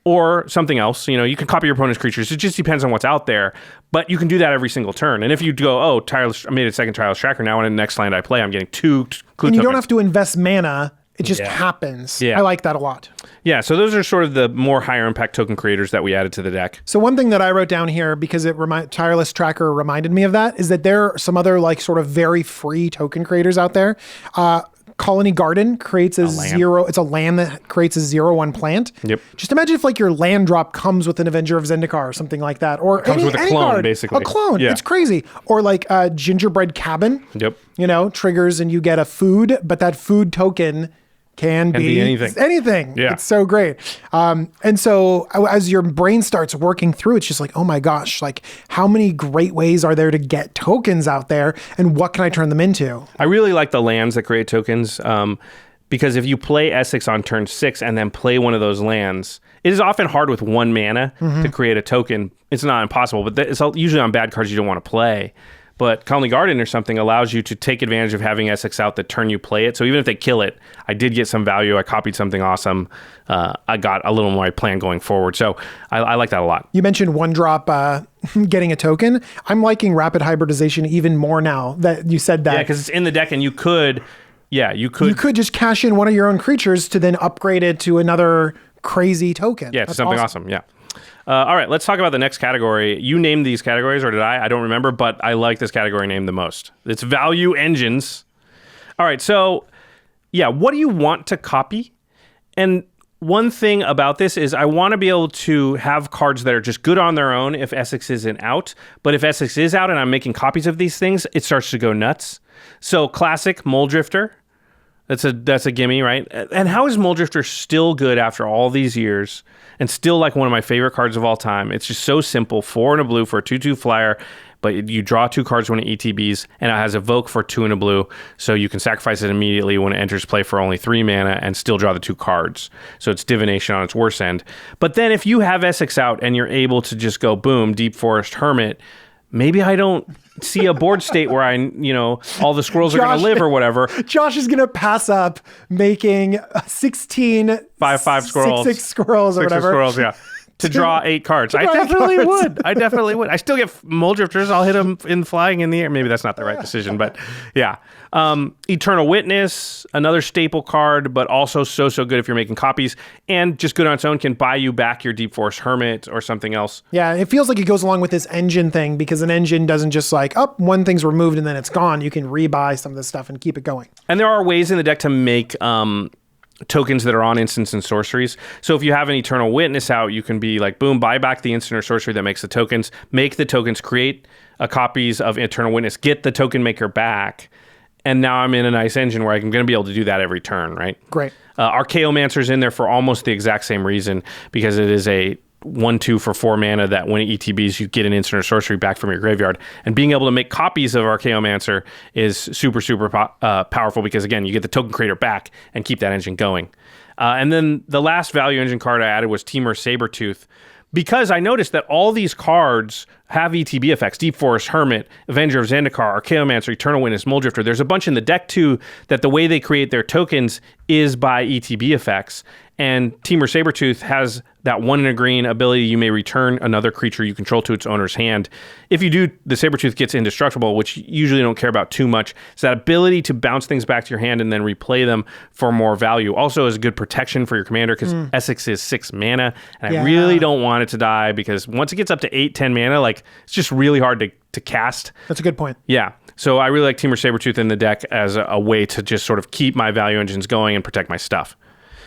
or something else. You can copy your opponent's creatures. It just depends on what's out there. But you can do that every single turn. And if you go, I made a second Tireless Tracker now, and in the next land I play, I'm getting 2 clue tokens. And you don't have to invest mana. It just happens. Yeah. I like that a lot. Yeah, so those are sort of the more higher impact token creators that we added to the deck. So one thing that I wrote down here, because Tireless Tracker reminded me of that, is that there are some other sort of very free token creators out there. Colony Garden creates a 0. It's a land that creates a 0/1 plant. Yep. Just imagine if your land drop comes with an Avenger of Zendikar or something like that, or comes with a clone, card, basically. A clone. Yeah. It's crazy. Or Gingerbread Cabin. Yep. Triggers and you get a food, but that food token can be anything. Yeah. It's so great. And so as your brain starts working through, it's just like, oh my gosh, how many great ways are there to get tokens out there and what can I turn them into? I really like the lands that create tokens because if you play ESIX on turn 6 and then play one of those lands, it is often hard with 1 mana to create a token. It's not impossible, but it's usually on bad cards you don't want to play. But Colony Garden or something allows you to take advantage of having ESIX out the turn you play it. So even if they kill it, I did get some value. I copied something awesome. I got a little more plan going forward. So I like that a lot. You mentioned 1-drop getting a token. I'm liking Rapid Hybridization even more now that you said that. Yeah, because it's in the deck and you could just cash in one of your own creatures to then upgrade it to another crazy token. Yeah, it's something awesome. Yeah. All right, let's talk about the next category. You named these categories, or did I? I don't remember, but I like this category name the most. It's value engines. All right, so yeah, what do you want to copy? And one thing about this is I want to be able to have cards that are just good on their own if ESIX isn't out. But if ESIX is out and I'm making copies of these things, it starts to go nuts. So classic MULLDRIFTER. That's a gimme, right? And how is MULLDRIFTER still good after all these years and still like one of my favorite cards of all time? It's just so simple. 4 and a blue for a 2/2 flyer, but you draw 2 cards when it ETBs, and it has Evoke for 2 and a blue, so you can sacrifice it immediately when it enters play for only 3 mana and still draw the 2 cards. So it's divination on its worst end. But then if you have ESIX out and you're able to just go boom, Deep Forest Hermit, maybe I don't see a board state where all the squirrels are going to live or whatever. Josh is going to pass up making 16 5/5 squirrels. 6/6 squirrels or 6/6 whatever. squirrels, yeah. To draw 8 cards. I definitely would. I still get MULLDRIFTERs. I'll hit them in flying in the air. Maybe that's not the right decision, but yeah. Eternal Witness, another staple card, but also so good if you're making copies, and just good on its own can buy you back your Deep Forest Hermit or something else. Yeah, it feels like it goes along with this engine thing, because an engine doesn't just like, one thing's removed and then it's gone. You can rebuy some of this stuff and keep it going. And there are ways in the deck to make tokens that are on instants and sorceries. So if you have an Eternal Witness out, you can be like, boom, buy back the instant or sorcery that makes the tokens, make the tokens, create copies of Eternal Witness, get the token maker back, and now I'm in a nice engine where I'm going to be able to do that every turn, right? Great. Archaeomancer's in there for almost the exact same reason, because it is a 1/2 for 4 mana that when it ETBs, you get an instant or sorcery back from your graveyard. And being able to make copies of Archaeomancer is super powerful, because, again, you get the token creator back and keep that engine going. And then the last value engine card I added was TEMUR SABERTOOTH, because I noticed that all these cards have ETB effects. Deep Forest Hermit, Avenger of Zendikar, Archaeomancer, Eternal Witness, MULLDRIFTER. There's a bunch in the deck, too, that the way they create their tokens is by ETB effects. And TEMUR SABERTOOTH has that 1 and a green ability. You may return another creature you control to its owner's hand. If you do, the Sabertooth gets indestructible, which you usually don't care about too much. So that ability to bounce things back to your hand and then replay them for more value also is good protection for your commander, because ESIX is 6 mana. And I really don't want it to die, because once it gets up to 8-10 mana, like, it's just really hard to cast. That's a good point. Yeah. So I really like TEMUR SABERTOOTH in the deck as a way to just sort of keep my value engines going and protect my stuff.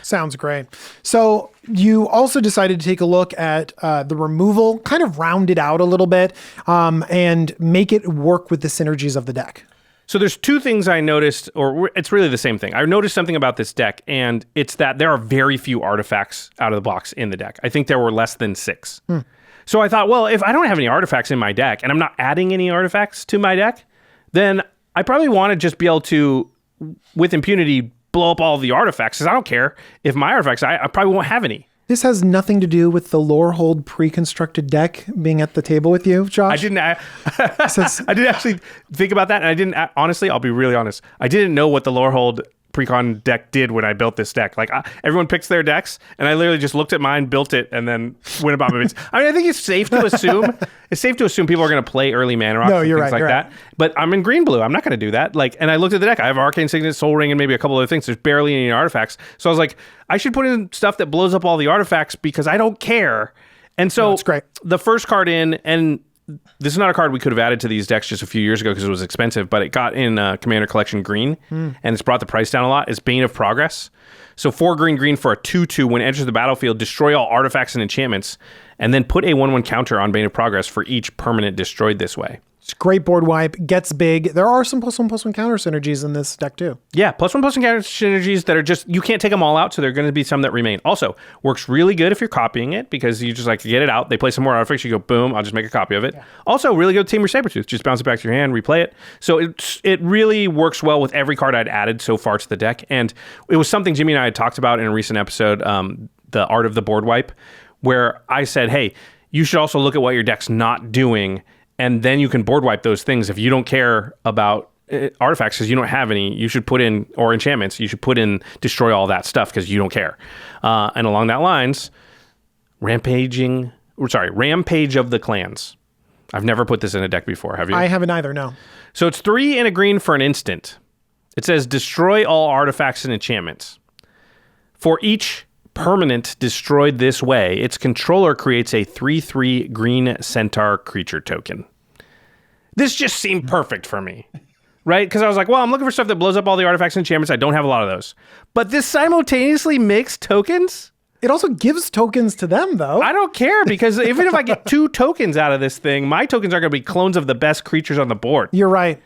Sounds great. So you also decided to take a look at the removal, kind of round it out a little bit, and make it work with the synergies of the deck. So there's 2 things I noticed, or it's really the same thing. I noticed something about this deck, and it's that there are very few artifacts out of the box in the deck. I think there were less than 6. So I thought, well, if I don't have any artifacts in my deck, and I'm not adding any artifacts to my deck, then I probably want to just be able to, with impunity, blow up all the artifacts, because I don't care if my artifacts, I probably won't have any. This has nothing to do with the Lorehold pre-constructed deck being at the table with you, Josh. I didn't actually think about that, and I didn't, honestly, I'll be really honest, I didn't know what the Lorehold Precon deck did when I built this deck. Like, everyone picks their decks, and I literally just looked at mine, built it, and then went about my business. I mean, I think it's safe to assume people are going to play early mana rocks and things like that. But I'm in green blue. I'm not going to do that. Like, and I looked at the deck. I have Arcane Signet, Soul Ring, and maybe a couple other things. There's barely any artifacts. So I was like, I should put in stuff that blows up all the artifacts, because I don't care. And so that's great. The first card in, and this is not a card we could have added to these decks just a few years ago because it was expensive, but it got in Commander Collection green, and it's brought the price down a lot. It's Bane of Progress. So 4 green for a 2/2. When it enters the battlefield, destroy all artifacts and enchantments, and then put a 1/1 counter on Bane of Progress for each permanent destroyed this way. It's a great board wipe, gets big. There are some +1/+1 counter synergies in this deck too. Yeah, +1/+1 counter synergies that are just, you can't take them all out, so there are going to be some that remain. Also, works really good if you're copying it, because you just like to get it out. They play some more artifacts, you go, boom, I'll just make a copy of it. Yeah. Also, really good with TEMUR SABERTOOTH. Just bounce it back to your hand, replay it. So it really works well with every card I'd added so far to the deck. And it was something Jimmy and I had talked about in a recent episode, the art of the board wipe, where I said, hey, you should also look at what your deck's not doing, and then you can board wipe those things. If you don't care about artifacts because you don't have any, you should put in, or enchantments, you should put in destroy all that stuff because you don't care. And along that lines, Rampage of the Clans. I've never put this in a deck before, have you? I haven't either, no. So it's 3 and a green for an instant. It says destroy all artifacts and enchantments. For each permanent destroyed this way, its controller creates a 3/3 green centaur creature token. This just seemed perfect for me. right? Because I was like, well, I'm looking for stuff that blows up all the artifacts and enchantments. I don't have a lot of those. But this simultaneously makes tokens? It also gives tokens to them, though. I don't care, because even if I get 2 tokens out of this thing, my tokens are going to be clones of the best creatures on the board. You're right.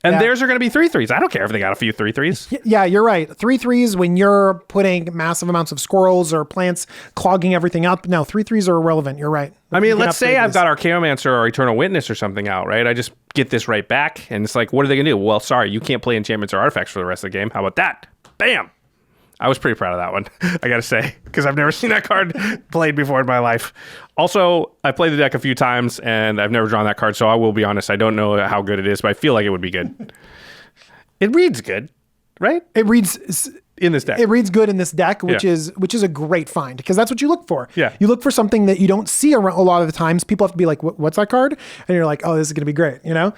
And theirs are going to be 3/3s. I don't care if they got a few 3/3s. Yeah, you're right. 3/3s when you're putting massive amounts of squirrels or plants clogging everything up. No, 3/3s are irrelevant. You're right. I mean, let's say I've got Archaeomancer or Eternal Witness or something out, right? I just get this right back, and it's like, what are they going to do? Well, sorry, you can't play enchantments or artifacts for the rest of the game. How about that? Bam! I was pretty proud of that one, I gotta say, because I've never seen that card played before in my life. Also, I played the deck a few times, and I've never drawn that card, so I will be honest, I don't know how good it is, but I feel like it would be good. It reads good, right? It reads in this deck. It reads good in this deck, which is a great find, because that's what you look for. Yeah. You look for something that you don't see a lot of the times. People have to be like, what's that card? And you're like, oh, this is going to be great. You know,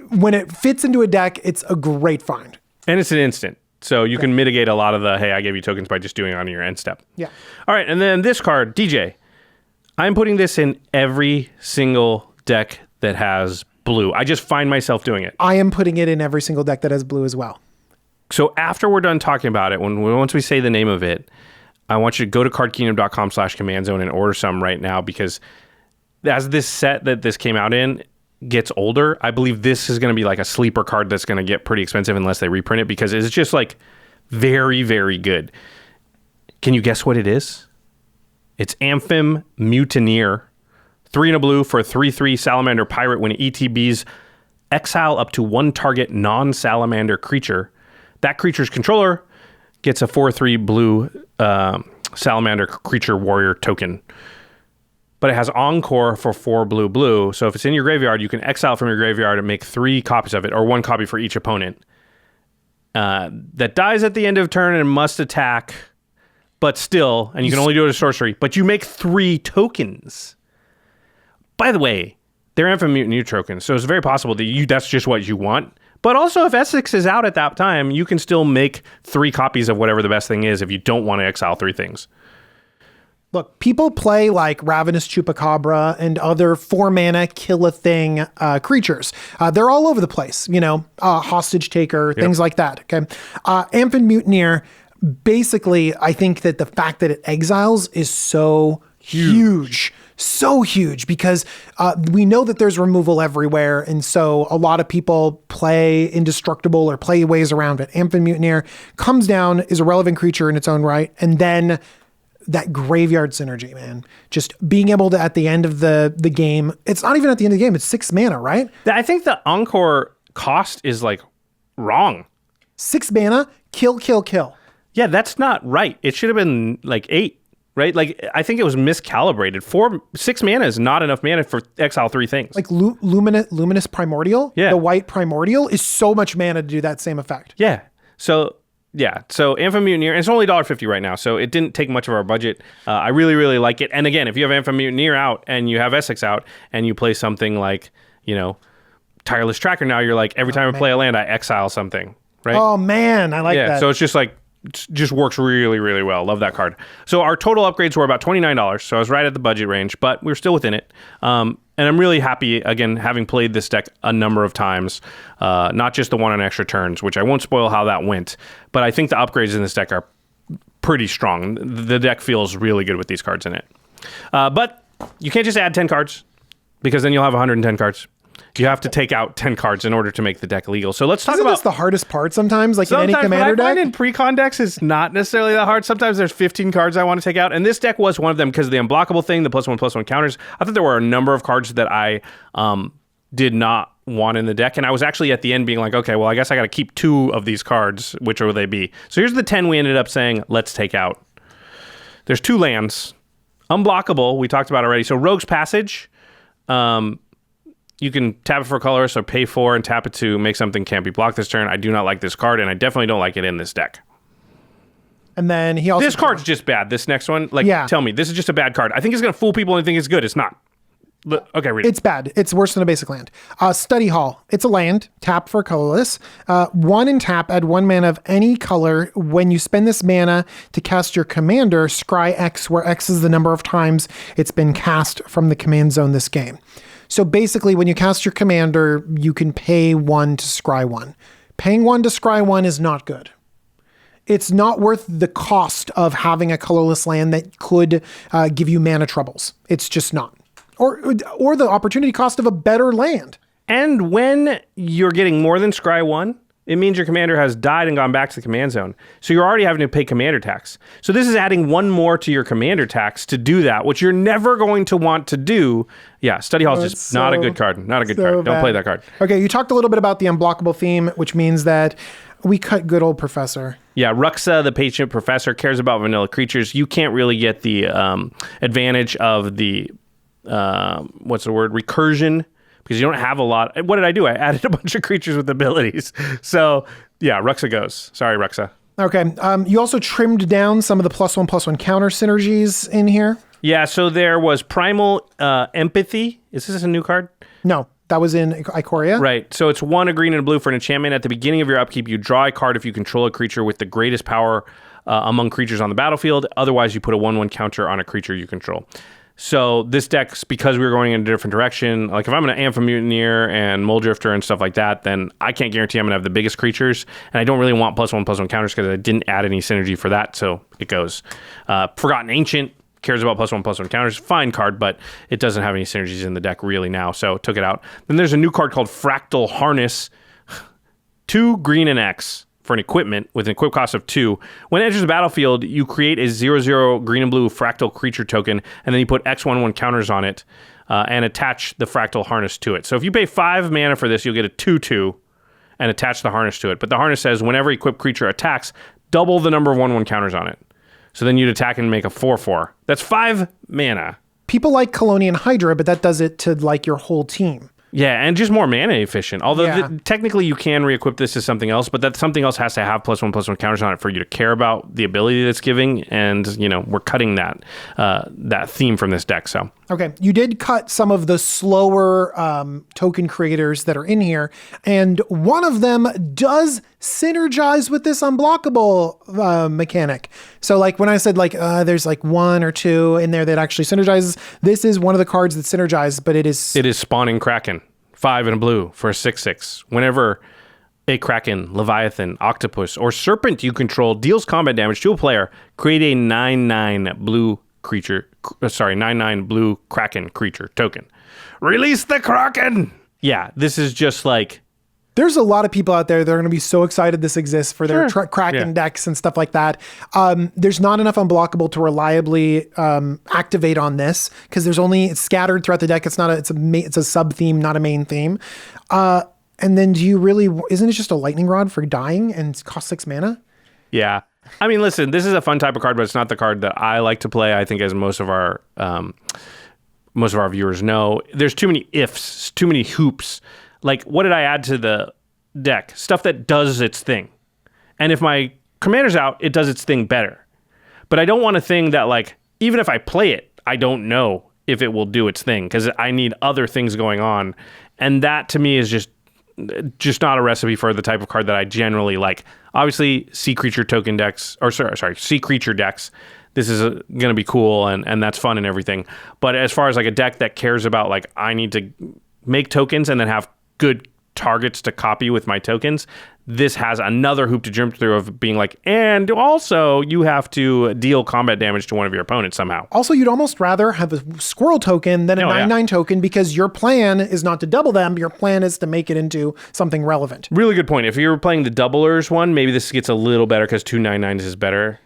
when it fits into a deck, it's a great find. And it's an instant. So you can mitigate a lot of the, hey, I gave you tokens by just doing it on your end step. Yeah. All right. And then this card, DJ. I'm putting this in every single deck that has blue. I just find myself doing it. I am putting it in every single deck that has blue as well. So after we're done talking about it, once we say the name of it, I want you to go to cardkingdom.com/commandzone and order some right now, because as this set that this came out in gets older, I believe this is going to be like a sleeper card that's going to get pretty expensive unless they reprint it, because it's just like very, very good. Can you guess what it is? It's AMPHIN Mutineer. 3 and a blue for a 3/3 Salamander Pirate. When it ETBs, exile up to 1 target non-Salamander creature. That creature's controller gets a 4/3 blue Salamander Creature Warrior token. But it has Encore for 4 blue. So if it's in your graveyard, you can exile from your graveyard and make 3 copies of it, or 1 copy for each opponent. That dies at the end of turn and must attack, but still, and you can only do it as sorcery, but you make 3 tokens. By the way, they're AMPHIN Mutineer tokens, so it's very possible that that's just what you want. But also, if ESIX is out at that time, you can still make 3 copies of whatever the best thing is if you don't want to exile 3 things. Look, people play like Ravenous Chupacabra and other 4-mana kill-a-thing creatures. They're all over the place, Hostage Taker, things like that, okay? AMPHIN Mutineer, basically, I think that the fact that it exiles is so huge. So huge, because we know that there's removal everywhere, and so a lot of people play Indestructible or play ways around it. AMPHIN Mutineer comes down, is a relevant creature in its own right, and then that graveyard synergy, man. Just being able to, at the end of the game, it's not even at the end of the game, it's 6 mana, right? I think the Encore cost is like wrong. 6 mana, kill. Yeah, that's not right. It should have been like 8, right? Like, I think it was miscalibrated. 6 mana is not enough mana for exile 3 things. Like Luminous Primordial, yeah. The white Primordial is so much mana to do that same effect. Yeah. So AMPHIN Mutineer, and it's only $1.50 right now, so it didn't take much of our budget. I really, really like it. And again, if you have AMPHIN Mutineer out and you have ESIX out and you play something like, Tireless Tracker now, you're like, every time I play a land, I exile something, right? Oh, man, I like that. Yeah, so it's just like, it just works really, really well. Love that card. So our total upgrades were about $29, so I was right at the budget range, but we were still within it. And I'm really happy, again, having played this deck a number of times, not just the one on extra turns, which I won't spoil how that went, but I think the upgrades in this deck are pretty strong. The deck feels really good with these cards in it. But you can't just add 10 cards, because then you'll have 110 cards. You have to take out 10 cards in order to make the deck legal. So let's talk about... That's the hardest part sometimes, like in any commander deck? deck? I find in Precon decks is not necessarily that hard. Sometimes there's 15 cards I want to take out, and this deck was one of them because of the unblockable thing, the +1/+1 counters. I thought there were a number of cards that I did not want in the deck, and I was actually at the end being like, okay, well, I guess I got to keep 2 of these cards. Which will they be? So here's the 10 we ended up saying, let's take out. There's 2 lands. Unblockable, we talked about already. So Rogue's Passage... you can tap it for colorless or pay 4 and tap it to make something can't be blocked this turn. I do not like this card, and I definitely don't like it in this deck. And then he also... This card's just bad, this next one. Tell me, this is just a bad card. I think it's going to fool people and think it's good. It's not. Okay, read it. It's bad. It's worse than a basic land. Study Hall. It's a land. Tap for colorless. 1 and tap. Add 1 mana of any color. When you spend this mana to cast your commander, scry X, where X is the number of times it's been cast from the command zone this game. So basically, when you cast your commander, you can pay 1 to scry 1. Paying 1 to scry 1 is not good. It's not worth the cost of having a colorless land that could give you mana troubles. It's just not. Or the opportunity cost of a better land. And when you're getting more than scry 1, it means your commander has died and gone back to the command zone. So you're already having to pay commander tax. So this is adding 1 more to your commander tax to do that, which you're never going to want to do. Yeah, Study Hall is just not a good card. Not a good card. Don't play that card. Okay, you talked a little bit about the unblockable theme, which means that we cut good old Professor. Yeah, Ruxa, the patient professor, cares about vanilla creatures. You can't really get the advantage of the, recursion, because you don't have a lot. What did I do? I added a bunch of creatures with abilities. So, yeah, Ruxa goes. Sorry, Ruxa. Okay. You also trimmed down some of the +1/+1 counter synergies in here. Yeah, so there was Primal Empathy. Is this a new card? No, that was in Ikoria. Right. So it's 1, a green, and a blue for an enchantment. At the beginning of your upkeep, you draw a card if you control a creature with the greatest power among creatures on the battlefield. Otherwise, you put a 1/1 counter on a creature you control. So this deck's, because we were going in a different direction, like if I'm going to AMPHIN Mutineer and MULLDRIFTER and stuff like that, then I can't guarantee I'm going to have the biggest creatures. And I don't really want +1/+1 counters because I didn't add any synergy for that. So it goes. Forgotten Ancient cares about +1/+1 counters. Fine card, but it doesn't have any synergies in the deck really now. So took it out. Then there's a new card called Fractal Harness. 2 green and X. For an equipment with an equip cost of 2. When it enters the battlefield, you create a 0/0 green and blue fractal creature token, and then you put X/1/1 counters on it and attach the fractal harness to it. So if you pay 5 mana for this, you'll get a 2/2 and attach the harness to it. But the harness says whenever equipped creature attacks, double the number of 1/1 counters on it. So then you'd attack and make a 4/4. That's 5 mana. People like Colonian Hydra, but that does it to like your whole team. Yeah, and just more mana efficient. Although technically you can re-equip this as something else, but that something else has to have +1/+1 counters on it for you to care about the ability that's giving. And, you know, we're cutting that theme from this deck. So okay, you did cut some of the slower token creators that are in here, and one of them does synergize with this unblockable mechanic. So like when I said like there's like 1 or 2 in there that actually synergizes, this is one of the cards that synergizes, but it is Spawning Kraken, 5 and a blue for a 6/6. Whenever a Kraken, Leviathan, Octopus, or Serpent you control deals combat damage to a player, create a 9/9 blue creature. 9/9 blue Kraken creature token. Release the Kraken! Yeah, this is just like... There's a lot of people out there that are going to be so excited this exists for their Kraken decks and stuff like that. There's not enough unblockable to reliably activate on this because it's scattered throughout the deck. It's a sub theme, not a main theme. And then isn't it just a lightning rod for dying and cost 6 mana? Yeah. I mean, listen, this is a fun type of card, but it's not the card that I like to play. I think as most of our viewers know, there's too many ifs, too many hoops. Like, what did I add to the deck? Stuff that does its thing. And if my commander's out, it does its thing better. But I don't want a thing that, like, even if I play it, I don't know if it will do its thing because I need other things going on. And that, to me, is just not a recipe for the type of card that I generally like. Obviously, sea creature decks. This is going to be cool, and that's fun and everything. But as far as, like, a deck that cares about, like, I need to make tokens and then have good targets to copy with my tokens, this has another hoop to jump through of being like, and also you have to deal combat damage to one of your opponents somehow. Also, you'd almost rather have a squirrel token than a 9/9 token because your plan is not to double them. Your plan is to make it into something relevant. Really good point. If you're playing the doublers one, maybe this gets a little better because 2 9/9s is better.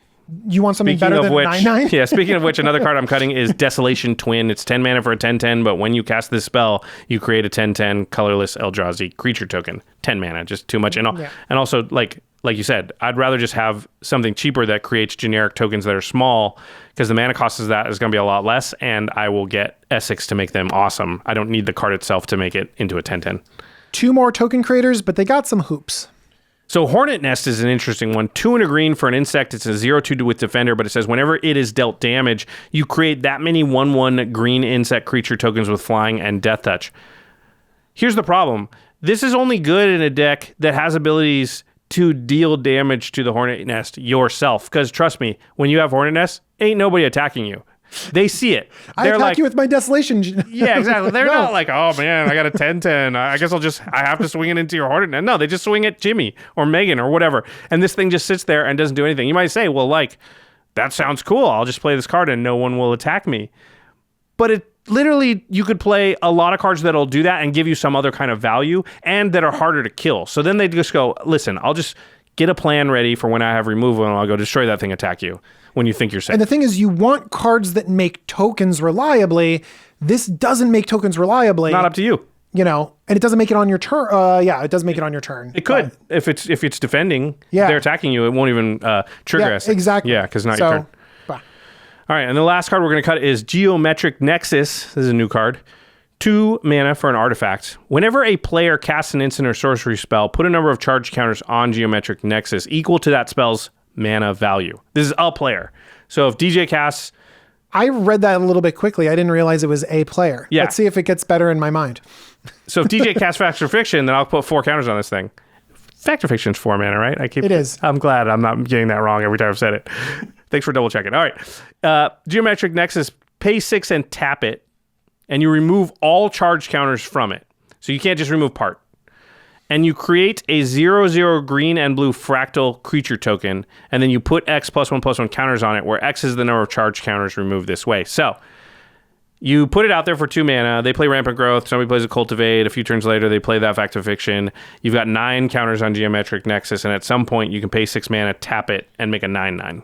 You want something better than 9/9? Yeah, speaking of which, another card I'm cutting is Desolation Twin. It's 10 mana for a 10/10, but when you cast this spell, you create a 10/10 colorless Eldrazi creature token. 10 mana, just too much. And also, like you said, I'd rather just have something cheaper that creates generic tokens that are small, because the mana cost is going to be a lot less, and I will get ESIX to make them awesome. I don't need the card itself to make it into a 10/10. 2 more token creators, but they got some hoops. So Hornet Nest is an interesting one. 2 and a green for an insect. It's a 0/2 with defender, but it says whenever it is dealt damage, you create that many 1/1 green insect creature tokens with flying and death touch. Here's the problem. This is only good in a deck that has abilities to deal damage to the Hornet Nest yourself. Because trust me, when you have Hornet Nest, ain't nobody attacking you. They see it. I attack you with my Desolation. Yeah, exactly. They're not like, oh man, I got a 10/10. I guess I have to swing it into your Hornet Nest. No, they just swing at Jimmy or Megan or whatever. And this thing just sits there and doesn't do anything. You might say, well, like, that sounds cool. I'll just play this card and no one will attack me. But it literally, you could play a lot of cards that'll do that and give you some other kind of value and that are harder to kill. So then they just go, listen, I'll just get a plan ready for when I have removal and I'll go destroy that thing, attack you when you think you're safe. And the thing is, you want cards that make tokens reliably. This doesn't make tokens reliably. Not up to you. You know, and it doesn't make it on your turn. Yeah, it does make it on your turn. It could. If it's defending, they're attacking you, it won't even trigger us. Exactly. Yeah, because not your turn. All right, and the last card we're going to cut is Geometric Nexus. This is a new card. 2 mana for an artifact. Whenever a player casts an instant or sorcery spell, put a number of charge counters on Geometric Nexus equal to that spell's mana value. This is a player. So if DJ casts... I read that a little bit quickly. I didn't realize it was a player. Yeah. Let's see if it gets better in my mind. So if DJ casts Factor Fiction, then I'll put 4 counters on this thing. Factor Fiction's 4 mana, right? It is. I'm glad I'm not getting that wrong every time I've said it. Thanks for double checking. All right. Geometric Nexus, pay 6 and tap it, and you remove all charge counters from it. So you can't just remove part. And you create a 0/0 green and blue fractal creature token, and then you put X +1/+1 counters on it, where X is the number of charge counters removed this way. So you put it out there for 2 mana. They play Rampant Growth. Somebody plays a Cultivate. A few turns later, they play that Factor Fiction. You've got 9 counters on Geometric Nexus, and at some point, you can pay 6 mana, tap it, and make a 9/9.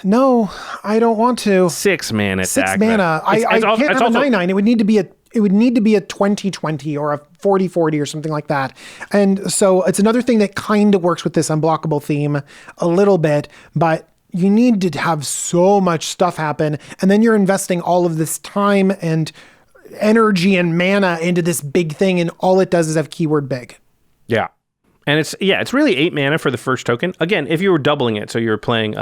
No, I don't want to. 6 mana. 6 mana. I can't have a 9/9. It would need to be a 20/20 or a 40/40 or something like that. And so it's another thing that kind of works with this unblockable theme a little bit, but you need to have so much stuff happen, and then you're investing all of this time and energy and mana into this big thing, and all it does is have keyword big. Yeah. And it's really 8 mana for the first token. Again, if you were doubling it, so you're playing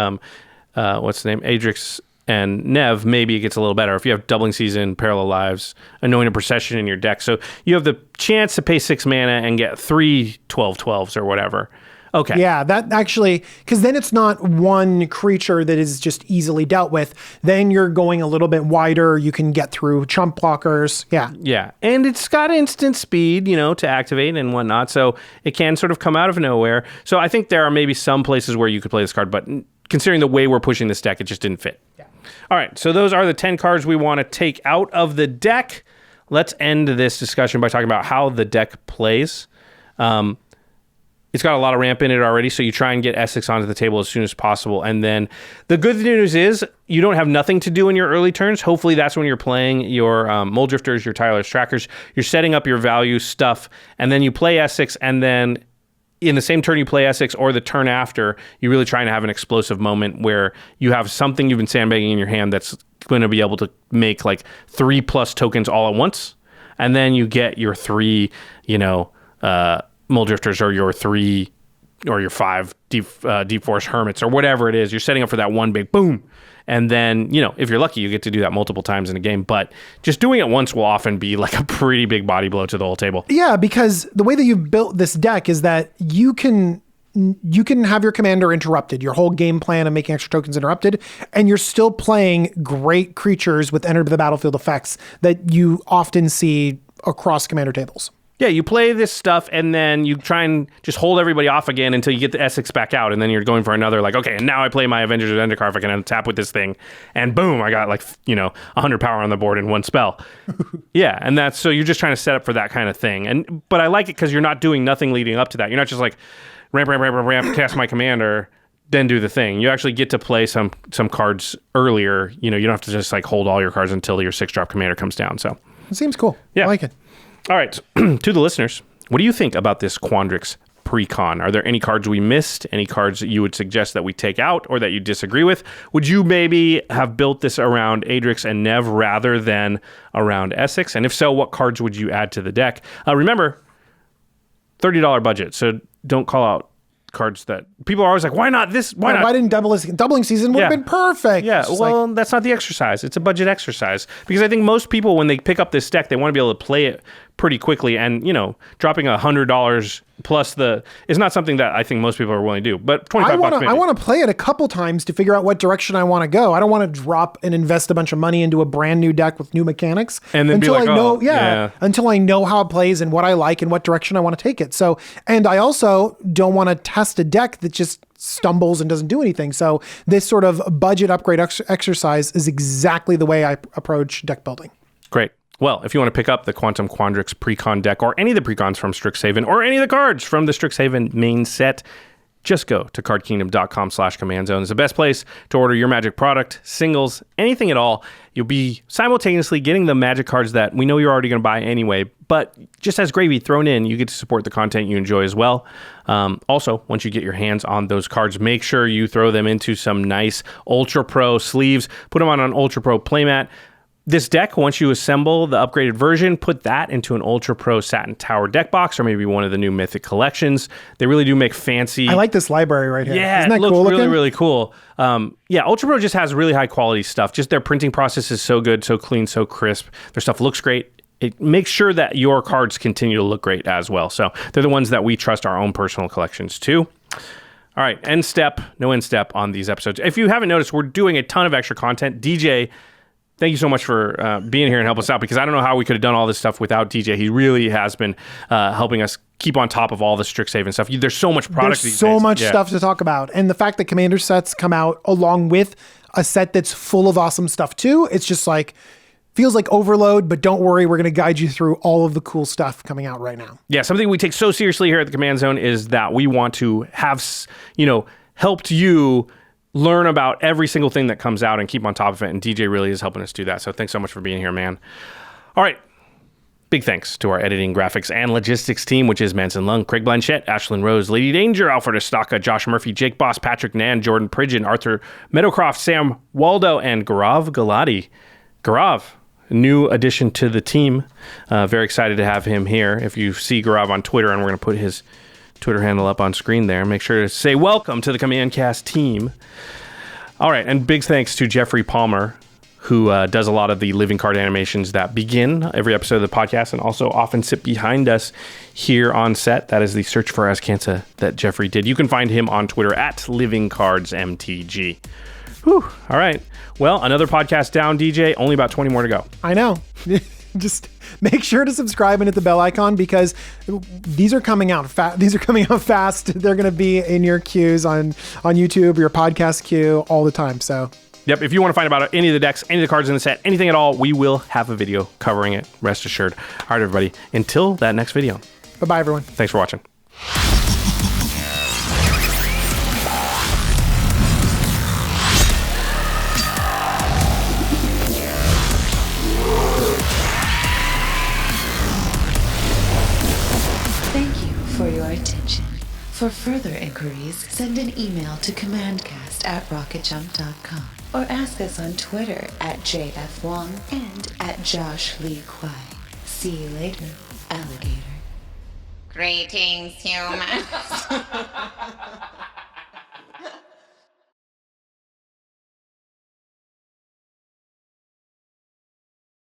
what's the name? ADRIX and Nev, maybe it gets a little better. If you have Doubling Season, Parallel Lives, Anointed Procession in your deck. So you have the chance to pay 6 mana and get 3 12/12s or whatever. Okay. Yeah, that actually, because then it's not one creature that is just easily dealt with. Then you're going a little bit wider. You can get through chump blockers. Yeah. Yeah. And it's got instant speed, to activate and whatnot. So it can sort of come out of nowhere. So I think there are maybe some places where you could play this card, but considering the way we're pushing this deck, it just didn't fit. Yeah. All right. So those are the 10 cards we want to take out of the deck. Let's end this discussion by talking about how the deck plays. It's got a lot of ramp in it already, so you try and get ESIX onto the table as soon as possible. And then the good news is you don't have nothing to do in your early turns. Hopefully that's when you're playing your MULLDRIFTERs, your TIRELESS trackers. You're setting up your value stuff, and then you play ESIX, and then in the same turn you play ESIX or the turn after, you're really trying to have an explosive moment where you have something you've been sandbagging in your hand that's going to be able to make like 3+ tokens all at once. And then you get your 3, MULLDRIFTERs or your 3 or your 5 Deep Forest Hermits or whatever it is. You're setting up for that one big boom. And then, if you're lucky, you get to do that multiple times in a game. But just doing it once will often be like a pretty big body blow to the whole table. Yeah, because the way that you've built this deck is that you can have your commander interrupted, your whole game plan of making extra tokens interrupted, and you're still playing great creatures with enter to the battlefield effects that you often see across commander tables. Yeah, you play this stuff, and then you try and just hold everybody off again until you get the ESIX back out, and then you're going for another, okay, and now I play my Avengers or ZENDIKAR if I can tap with this thing, and boom, I got 100 power on the board in one spell. Yeah, and so you're just trying to set up for that kind of thing. But I like it because you're not doing nothing leading up to that. You're not just ramp, cast my commander, then do the thing. You actually get to play some cards earlier. You don't have to just hold all your cards until your 6-drop commander comes down. So it seems cool. Yeah. I like it. All right, to the listeners, what do you think about this Quandrix Precon? Are there any cards we missed? Any cards that you would suggest that we take out or that you disagree with? Would you maybe have built this around ADRIX and Nev rather than around ESIX? And if so, what cards would you add to the deck? Remember, $30 budget. So don't call out cards that people are always like, why not this? Why not? Why didn't doubling season would have been perfect? Yeah, It's just well, that's not the exercise. It's a budget exercise. Because I think most people, when they pick up this deck, they want to be able to play it pretty quickly. And, dropping $100 plus is not something that I think most people are willing to do. But $25 maybe. I want to play it a couple times to figure out what direction I want to go. I don't want to drop and invest a bunch of money into a brand new deck with new mechanics and then until be like, I know, until I know how it plays and what I like and what direction I want to take it. So, and I also don't want to test a deck that just stumbles and doesn't do anything. So this sort of budget upgrade exercise is exactly the way I approach deck building. Great. Well, if you want to pick up the Quantum Quandrix Precon deck or any of the Precons from Strixhaven or any of the cards from the Strixhaven main set, just go to cardkingdom.com/commandzone. It's the best place to order your Magic product, singles, anything at all. You'll be simultaneously getting the Magic cards that we know you're already going to buy anyway, but just as gravy thrown in, you get to support the content you enjoy as well. Also, once you get your hands on those cards, make sure you throw them into some nice UltraPro sleeves, put them on an UltraPro playmat. This deck, once you assemble the upgraded version, put that into an UltraPro Satin Tower deck box or maybe one of the new Mythic collections. They really do make fancy. I like this library right here. Yeah, isn't that it looks cool really, looking? really cool. UltraPro just has really high quality stuff. Just their printing process is so good, so clean, so crisp. Their stuff looks great. It makes sure that your cards continue to look great as well. So they're the ones that we trust our own personal collections to. All right, no end step on these episodes. If you haven't noticed, we're doing a ton of extra content. DJ, thank you so much for being here and help us out, because I don't know how we could have done all this stuff without DJ. He really has been helping us keep on top of all the Strixhaven stuff. There's so much product There's these so days. much stuff to talk about. And the fact that Commander sets come out along with a set that's full of awesome stuff too, it's just like, feels like overload, but don't worry, we're going to guide you through all of the cool stuff coming out right now. Yeah, something we take so seriously here at the Command Zone is that we want to have, helped you learn about every single thing that comes out and keep on top of it. And DJ really is helping us do that. So thanks so much for being here, man. All right. Big thanks to our editing, graphics, and logistics team, which is Manson Lung, Craig Blanchett, Ashlyn Rose, Lady Danger, Alfred Estaka, Josh Murphy, Jake Boss, Patrick Nan, Jordan Pridgeon, Arthur Meadowcroft, Sam Waldo, and Gaurav Galati. Gaurav, a new addition to the team. Very excited to have him here. If you see Gaurav on Twitter, and we're going to put his Twitter handle up on screen there, make sure to say welcome to the Commandcast team. All right, and big thanks to Jeffrey Palmer, who does a lot of the living card animations that begin every episode of the podcast and also often sit behind us here on set. That is the Search for Azcanta that Jeffrey did. You can find him on Twitter at LivingCardsMTG. Whew. All right. Well, another podcast down, DJ. Only about 20 more to go. I know. Just make sure to subscribe and hit the bell icon, because these are coming out fast. They're going to be in your queues on YouTube, your podcast queue all the time. So, yep. If you want to find about any of the decks, any of the cards in the set, anything at all, we will have a video covering it. Rest assured. All right, everybody. Until that next video. Bye-bye, everyone. Thanks for watching. For your attention. For further inquiries, send an email to commandcast@rocketjump.com or ask us on Twitter at JFWong and at Josh Lee Kwai. See you later, alligator. Greetings, humans.